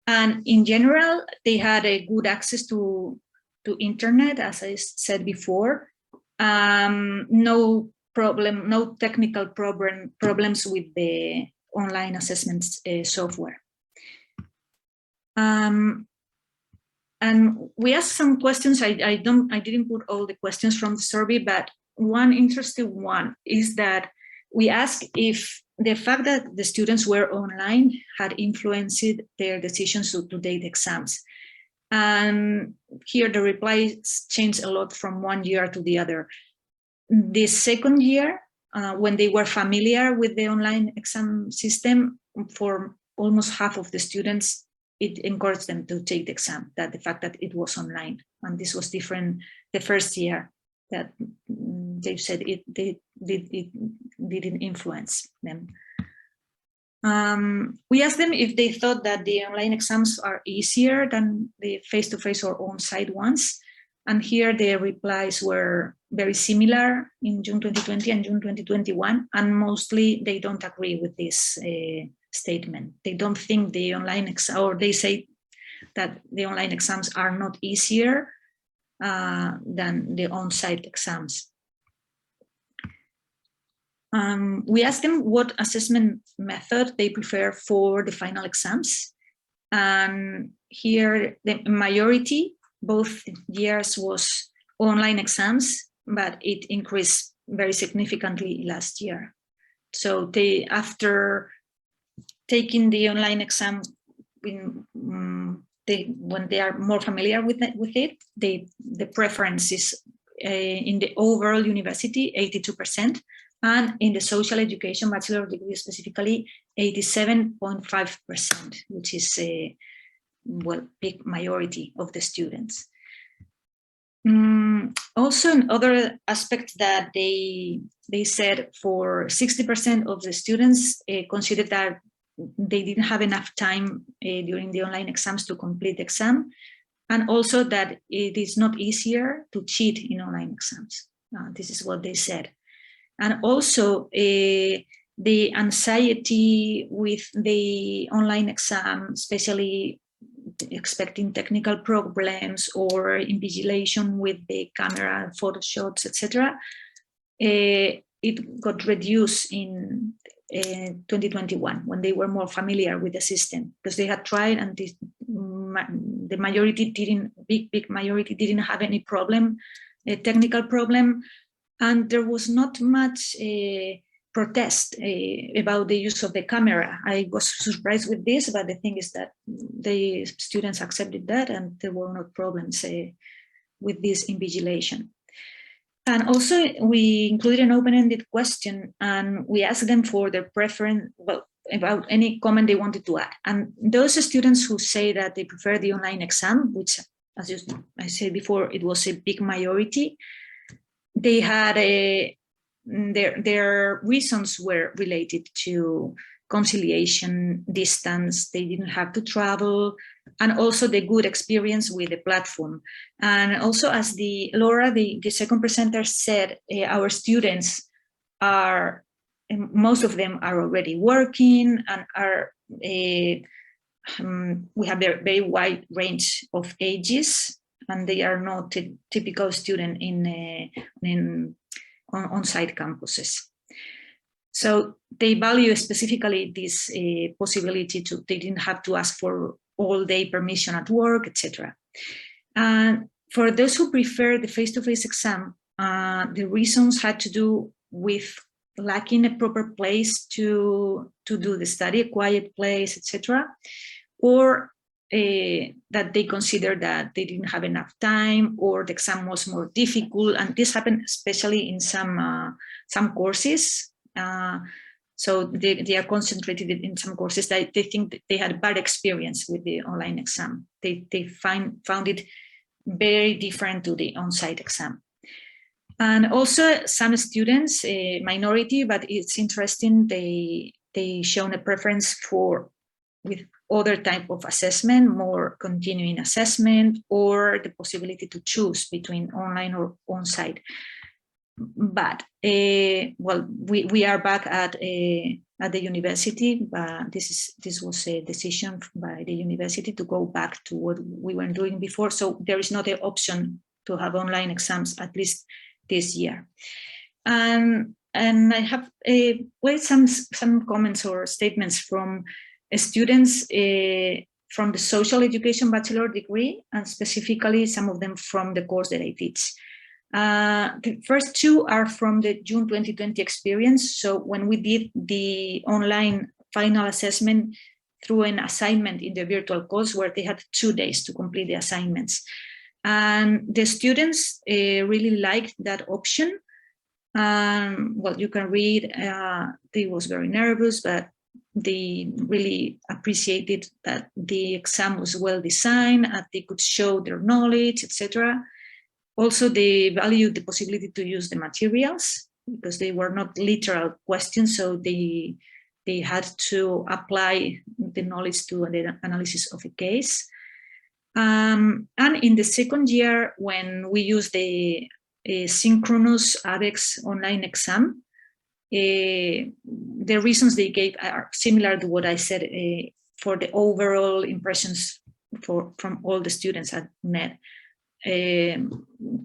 And in general, they had a good access to internet, as I said before. No technical problems with the online assessments software. And we asked some questions. I didn't put all the questions from the survey, but one interesting one is that we asked if the fact that the students were online had influenced their decisions to take the exams. And here the replies changed a lot from one year to the other. The second year, when they were familiar with the online exam system, for almost half of the students, it encouraged them to take the exam, that the fact that it was online. And this was different the first year, that they said it didn't influence them. We asked them if they thought that the online exams are easier than the face-to-face or on-site ones. And here the replies were very similar in June 2020 and June 2021. And mostly they don't agree with this statement. They don't think the online exam, or they say that the online exams are not easier than the on-site exams. We asked them what assessment method they prefer for the final exams. And here the majority, both years, was online exams, but it increased very significantly last year. So they, after taking the online exam, when they are more familiar with it, the preference is in the overall university 82%, and in the social education bachelor degree specifically 87.5%, which is a big majority of the students. Also, another aspect that they said, for 60% of the students considered that they didn't have enough time during the online exams to complete the exam, and also that it is not easier to cheat in online exams. This is what they said. And also the anxiety with the online exam, especially expecting technical problems or invigilation with the camera, photo shots, etc. It got reduced in 2021 when they were more familiar with the system, because they had tried, and the majority didn't, big majority didn't have any problem, a technical problem, and there was not much protest about the use of the camera. I was surprised with this, but the thing is that the students accepted that, and there were no problems with this invigilation. And also, we included an open-ended question, and we asked them for their preference, well, about any comment they wanted to add. And those students who say that they prefer the online exam, which, as I said before, it was a big majority, they had their reasons were related to conciliation, distance, they didn't have to travel, and also the good experience with the platform. And also, as Laura, the second presenter said, our students are, most of them are already working, and are we have a very wide range of ages, and they are not a typical student in on-site campuses. So they value specifically this possibility to, they didn't have to ask for all-day permission at work, etc. And for those who prefer the face-to-face exam, the reasons had to do with lacking a proper place to do the study, a quiet place, etc., or that they consider that they didn't have enough time, or the exam was more difficult. And this happened especially in some courses. So they are concentrated in some courses that they think that they had bad experience with the online exam. They found it very different to the on-site exam. And also some students, a minority, but it's interesting, they shown a preference with other type of assessment, more continuing assessment, or the possibility to choose between online or on-site. But well, we are back at the university. This was a decision by the university to go back to what we were doing before. So there is not an option to have online exams, at least this year. And I have some comments or statements from students from the social education bachelor degree, and specifically some of them from the course that I teach. The first two are from the June 2020 experience. So when we did the online final assessment through an assignment in the virtual course, where they had 2 days to complete the assignments. And the students really liked that option. Well, you can read, they was very nervous, but they really appreciated that the exam was well designed, and they could show their knowledge, etc. Also, they valued the possibility to use the materials, because they were not literal questions, so they had to apply the knowledge to the analysis of a case. And in the second year, when we used the synchronous ABEX online exam, the reasons they gave are similar to what I said for the overall impressions from all the students at UNED.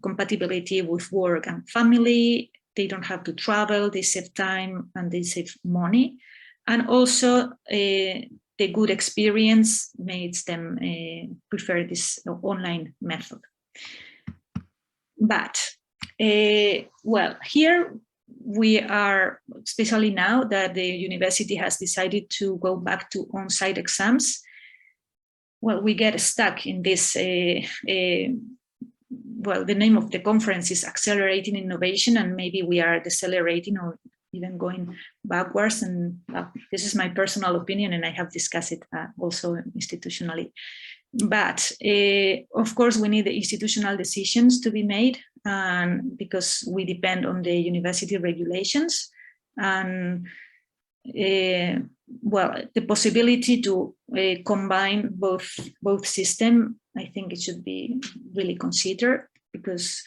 Compatibility with work and family, they don't have to travel, they save time and they save money. And also the good experience makes them prefer this online method. But, well, here we are, especially now that the university has decided to go back to on-site exams, well, we get stuck in this, well, the name of the conference is Accelerating Innovation, and maybe we are decelerating or even going backwards. And this is my personal opinion, and I have discussed it also institutionally. But of course, we need the institutional decisions to be made, because we depend on the university regulations. And well, the possibility to combine both systems, I think it should be really considered, because,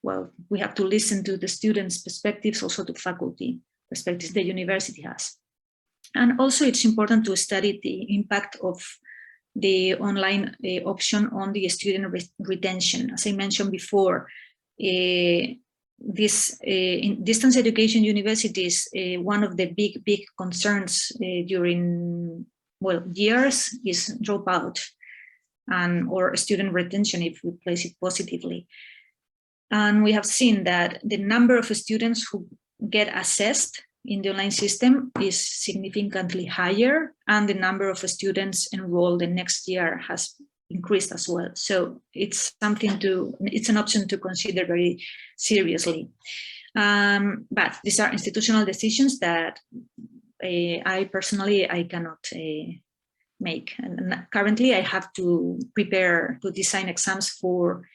well, we have to listen to the students' perspectives, also to faculty perspectives the university has. And also it's important to study the impact of the online option on the student retention. As I mentioned before, this in distance education universities, one of the big concerns during, well, years is dropout and or student retention, if we place it positively. And we have seen that the number of students who get assessed in the online system is significantly higher, and the number of students enrolled the next year has increased as well. So it's something to, it's an option to consider very seriously. But these are institutional decisions that I personally cannot make. And currently I have to prepare to design exams for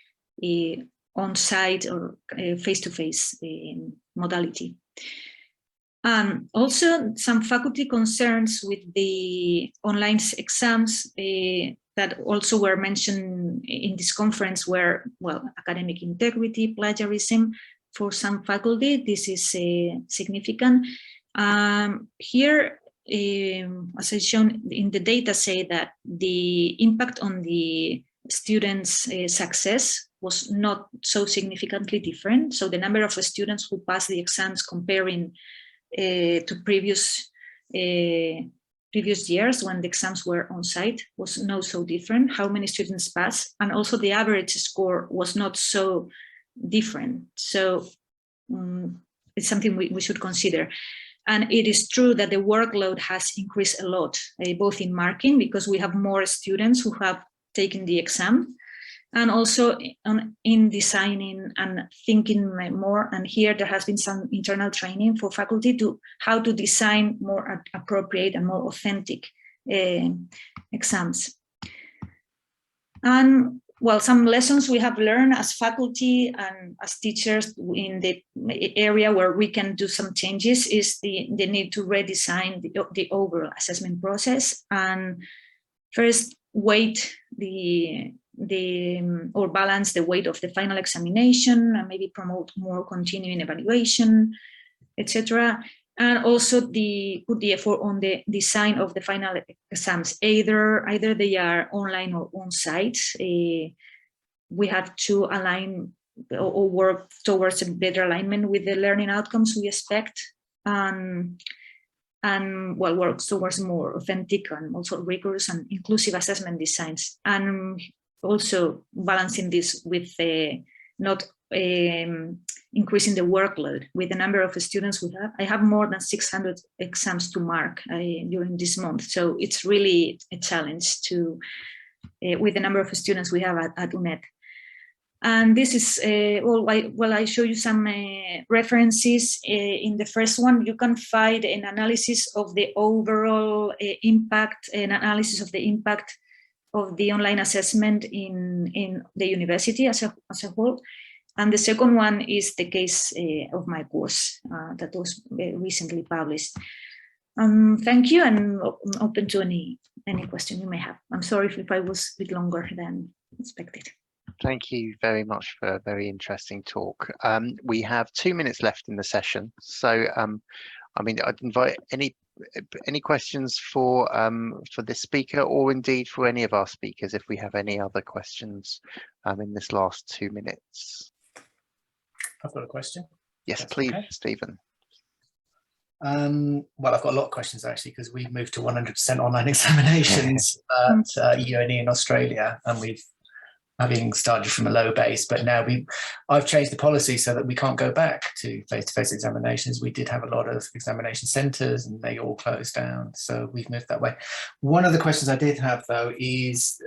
on-site or face-to-face modality. Also some faculty concerns with the online exams that also were mentioned in this conference were, well, academic integrity, plagiarism. For some faculty, this is significant. Here, as I shown in the data, say that the impact on the students' success was not so significantly different. So the number of students who passed the exams comparing to previous years when the exams were on site was not so different. How many students passed, and also the average score was not so different. So it's something we should consider. And it is true that the workload has increased a lot, both in marking, because we have more students who have taken the exam, and also in designing and thinking more. And here there has been some internal training for faculty to how to design more appropriate and more authentic exams. And well, some lessons we have learned as faculty and as teachers in the area where we can do some changes is the need to redesign the overall assessment process, and first weight or balance the weight of the final examination, and maybe promote more continuing evaluation, etc. And also put the effort on the design of the final exams. Either they are online or on-site. We have to align or work towards a better alignment with the learning outcomes we expect, and well, work towards more authentic and also rigorous and inclusive assessment designs. And also balancing this with not increasing the workload with the number of students we have. I have more than 600 exams to mark during this month. So it's really a challenge to, with the number of students we have at UNED. And this is, well, I show you some references. In the first one, you can find an analysis of the overall impact, an analysis of the impact of the online assessment in the university as a whole. And the second one is the case of my course that was recently published. Thank you, and I'm open to any question you may have. I'm sorry if I was a bit longer than expected. Thank you very much for a very interesting talk. We have 2 minutes left in the session, so I mean, I'd invite any questions for this speaker, or indeed for any of our speakers, if we have any other questions in this last 2 minutes. I've got a question. Yes, please, okay. Stephen. Well, I've got a lot of questions actually, because we've moved to 100% online examinations at UNE in Australia, and we've having started from a low base, but now I've changed the policy so that we can't go back to face-to-face examinations. We did have a lot of examination centres and they all closed down, so we've moved that way. One of the questions I did have though is,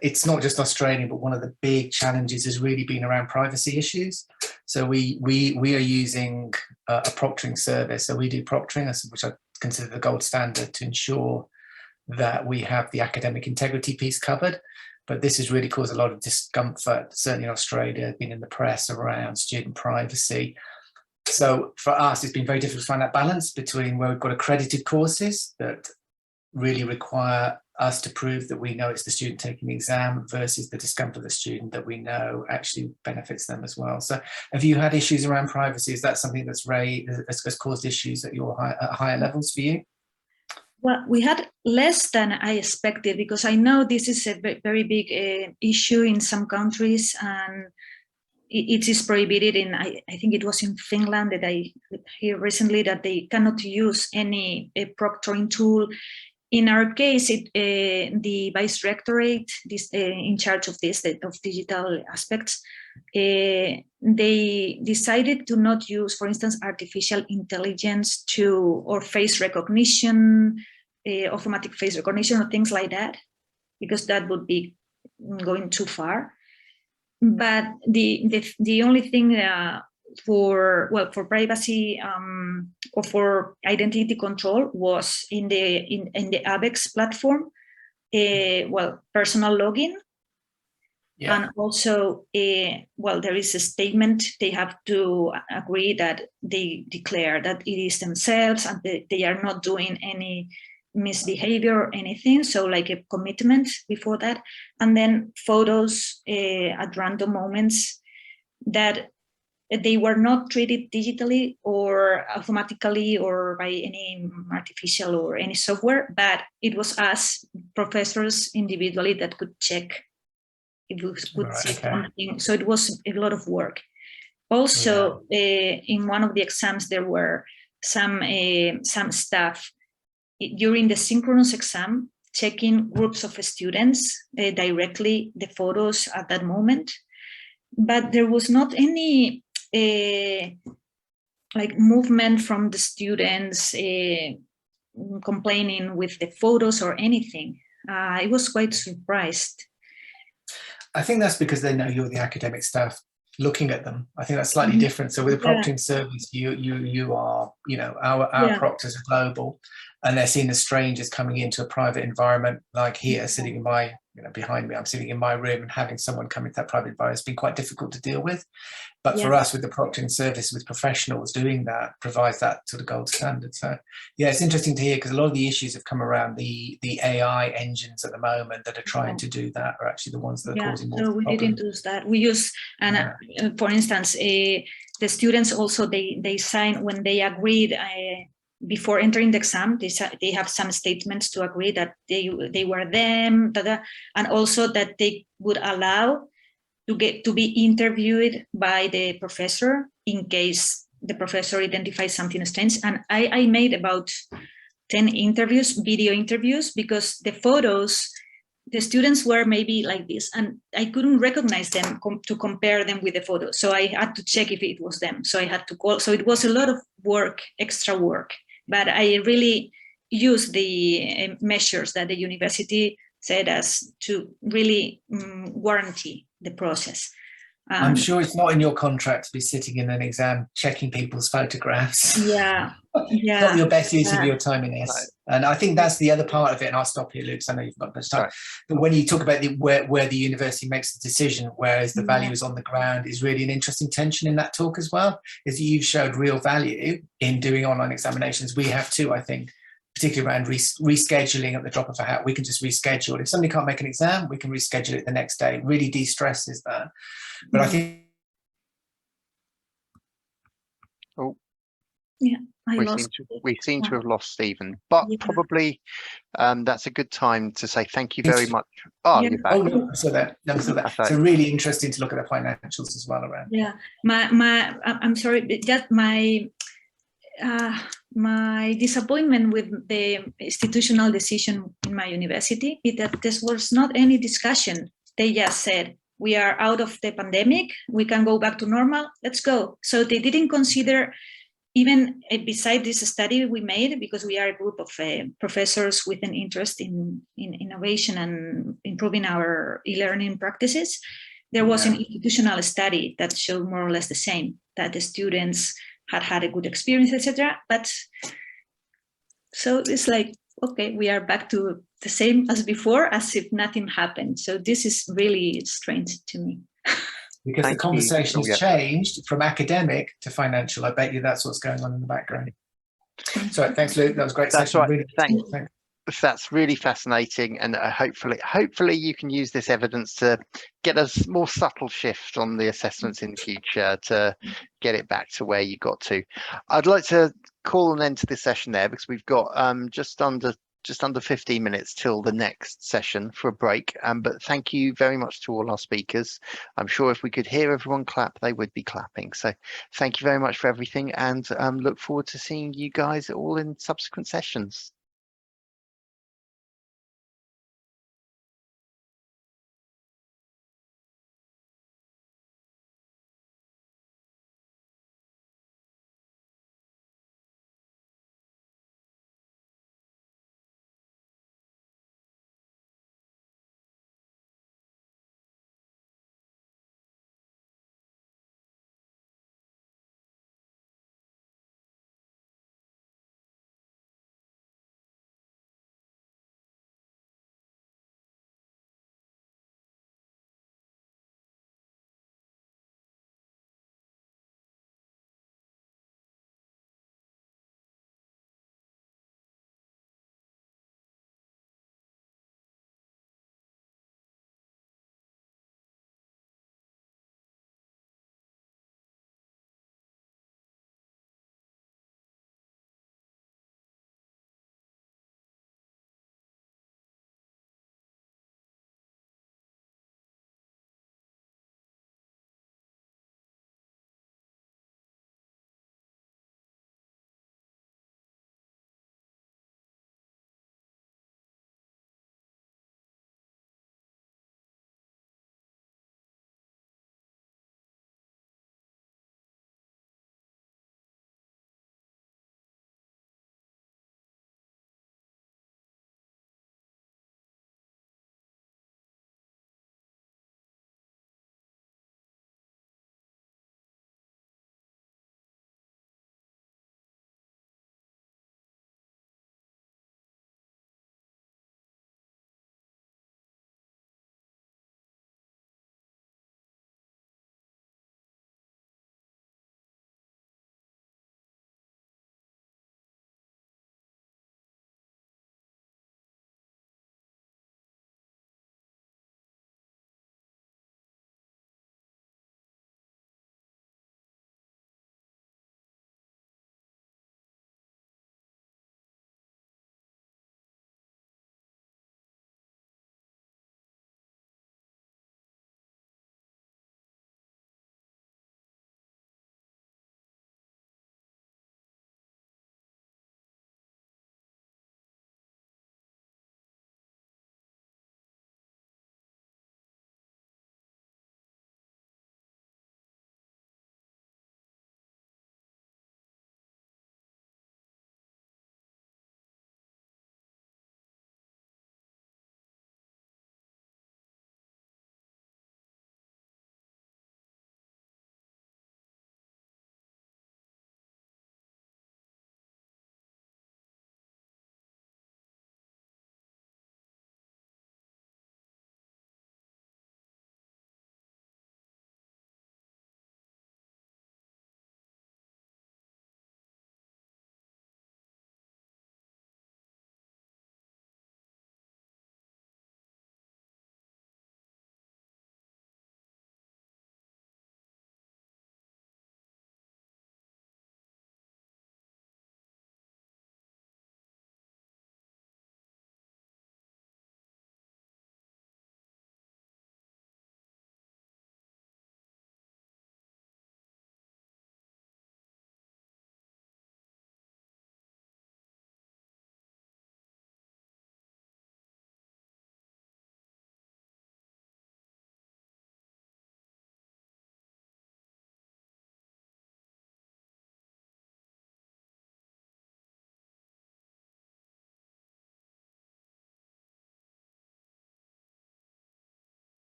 it's not just Australia, but one of the big challenges has really been around privacy issues. So we are using a proctoring service. So we do proctoring, which I consider the gold standard to ensure that we have the academic integrity piece covered. But this has really caused a lot of discomfort, certainly in Australia, been in the press around student privacy. So for us, it's been very difficult to find that balance between where we've got accredited courses that really require us to prove that we know it's the student taking the exam versus the discomfort of the student that we know actually benefits them as well. So have you had issues around privacy? Is that something that's has caused issues at higher levels for you? Well, we had less than I expected, because I know this is a very big issue in some countries, and it is prohibited in, I think it was in Finland that I heard recently that they cannot use any proctoring tool. In our case, the Vice Rectorate, in charge of this, of digital aspects, they decided to not use, for instance, artificial intelligence or face recognition, automatic face recognition or things like that, because that would be going too far. But the only thing for privacy or for identity control was in the ABEX platform, personal login. Yeah. And also, there is a statement. They have to agree that they declare that it is themselves and they are not doing any misbehavior or anything. So like a commitment before that. And then photos at random moments that they were not treated digitally or automatically or by any artificial or any software, but it was us professors individually that could check if we could see something. So it was a lot of work. Also, in one of the exams, there were some staff during the synchronous exam checking groups of students directly the photos at that moment, but there was not any movement from the students complaining with the photos or anything. I was quite surprised. I think that's because they know you're the academic staff looking at them. I think that's slightly different. So with a proctoring service, you are, our proctors are global, and they're seen as strangers coming into a private environment like here, sitting in my, behind me, I'm sitting in my room, and having someone come into that private environment has been quite difficult to deal with. But for us, with the proctoring service, with professionals doing that, provides that sort of gold standard. So yeah, it's interesting to hear, because a lot of the issues have come around the AI engines at the moment that are trying to do that are actually the ones that are causing more problems. So we didn't use that. We use, for instance, the students also, they sign when they agreed before entering the exam, they have some statements to agree that they were them, and also that they would allow to be interviewed by the professor in case the professor identifies something strange. And I made about 10 interviews, video interviews, because the photos, the students were maybe like this, and I couldn't recognize them to compare them with the photos. So I had to check if it was them. So I had to call. So it was a lot of work, extra work. But I really used the measures that the university said as to really guarantee the process. I'm sure it's not in your contract to be sitting in an exam checking people's photographs. Yeah. Not your best use of your time, Ines. Right. And I think that's the other part of it. And I'll stop here, Luke, because I know you've got much time. Right. But when you talk about where the university makes the decision, whereas the value is on the ground, is really an interesting tension in that talk as well. Is that you've showed real value in doing online examinations. We have too, I think, particularly around rescheduling at the drop of a hat. We can just reschedule. If somebody can't make an exam, we can reschedule it the next day. It really de-stresses that. But I think... Oh. Yeah. We seem to have lost Stephen, but probably that's a good time to say thank you very much. Oh, you're back. Oh, no, I saw that. No, I saw that. So really interesting to look at the financials as well around. Yeah, I'm sorry, just my disappointment with the institutional decision in my university is that there was not any discussion they just said, we are out of the pandemic, we can go back to normal, let's go. So they didn't consider, even beside this study we made, because we are a group of professors with an interest in innovation and improving our e-learning practices, there was an institutional study that showed more or less the same, that the students had a good experience, etc. But so it's like, okay, we are back to the same as before, as if nothing happened. So this is really strange to me. Because the conversation has changed from academic to financial. I bet you that's what's going on in the background. So thanks, Luke. That was a great That's session. right. Really, Thanks. That's really fascinating, and hopefully you can use this evidence to get a more subtle shift on the assessments in the future to get it back to where you got to. I'd like to call an end to this session there, because we've got just under 15 minutes till the next session for a break. But thank you very much to all our speakers. I'm sure if we could hear everyone clap, they would be clapping. So thank you very much for everything, and look forward to seeing you guys all in subsequent sessions.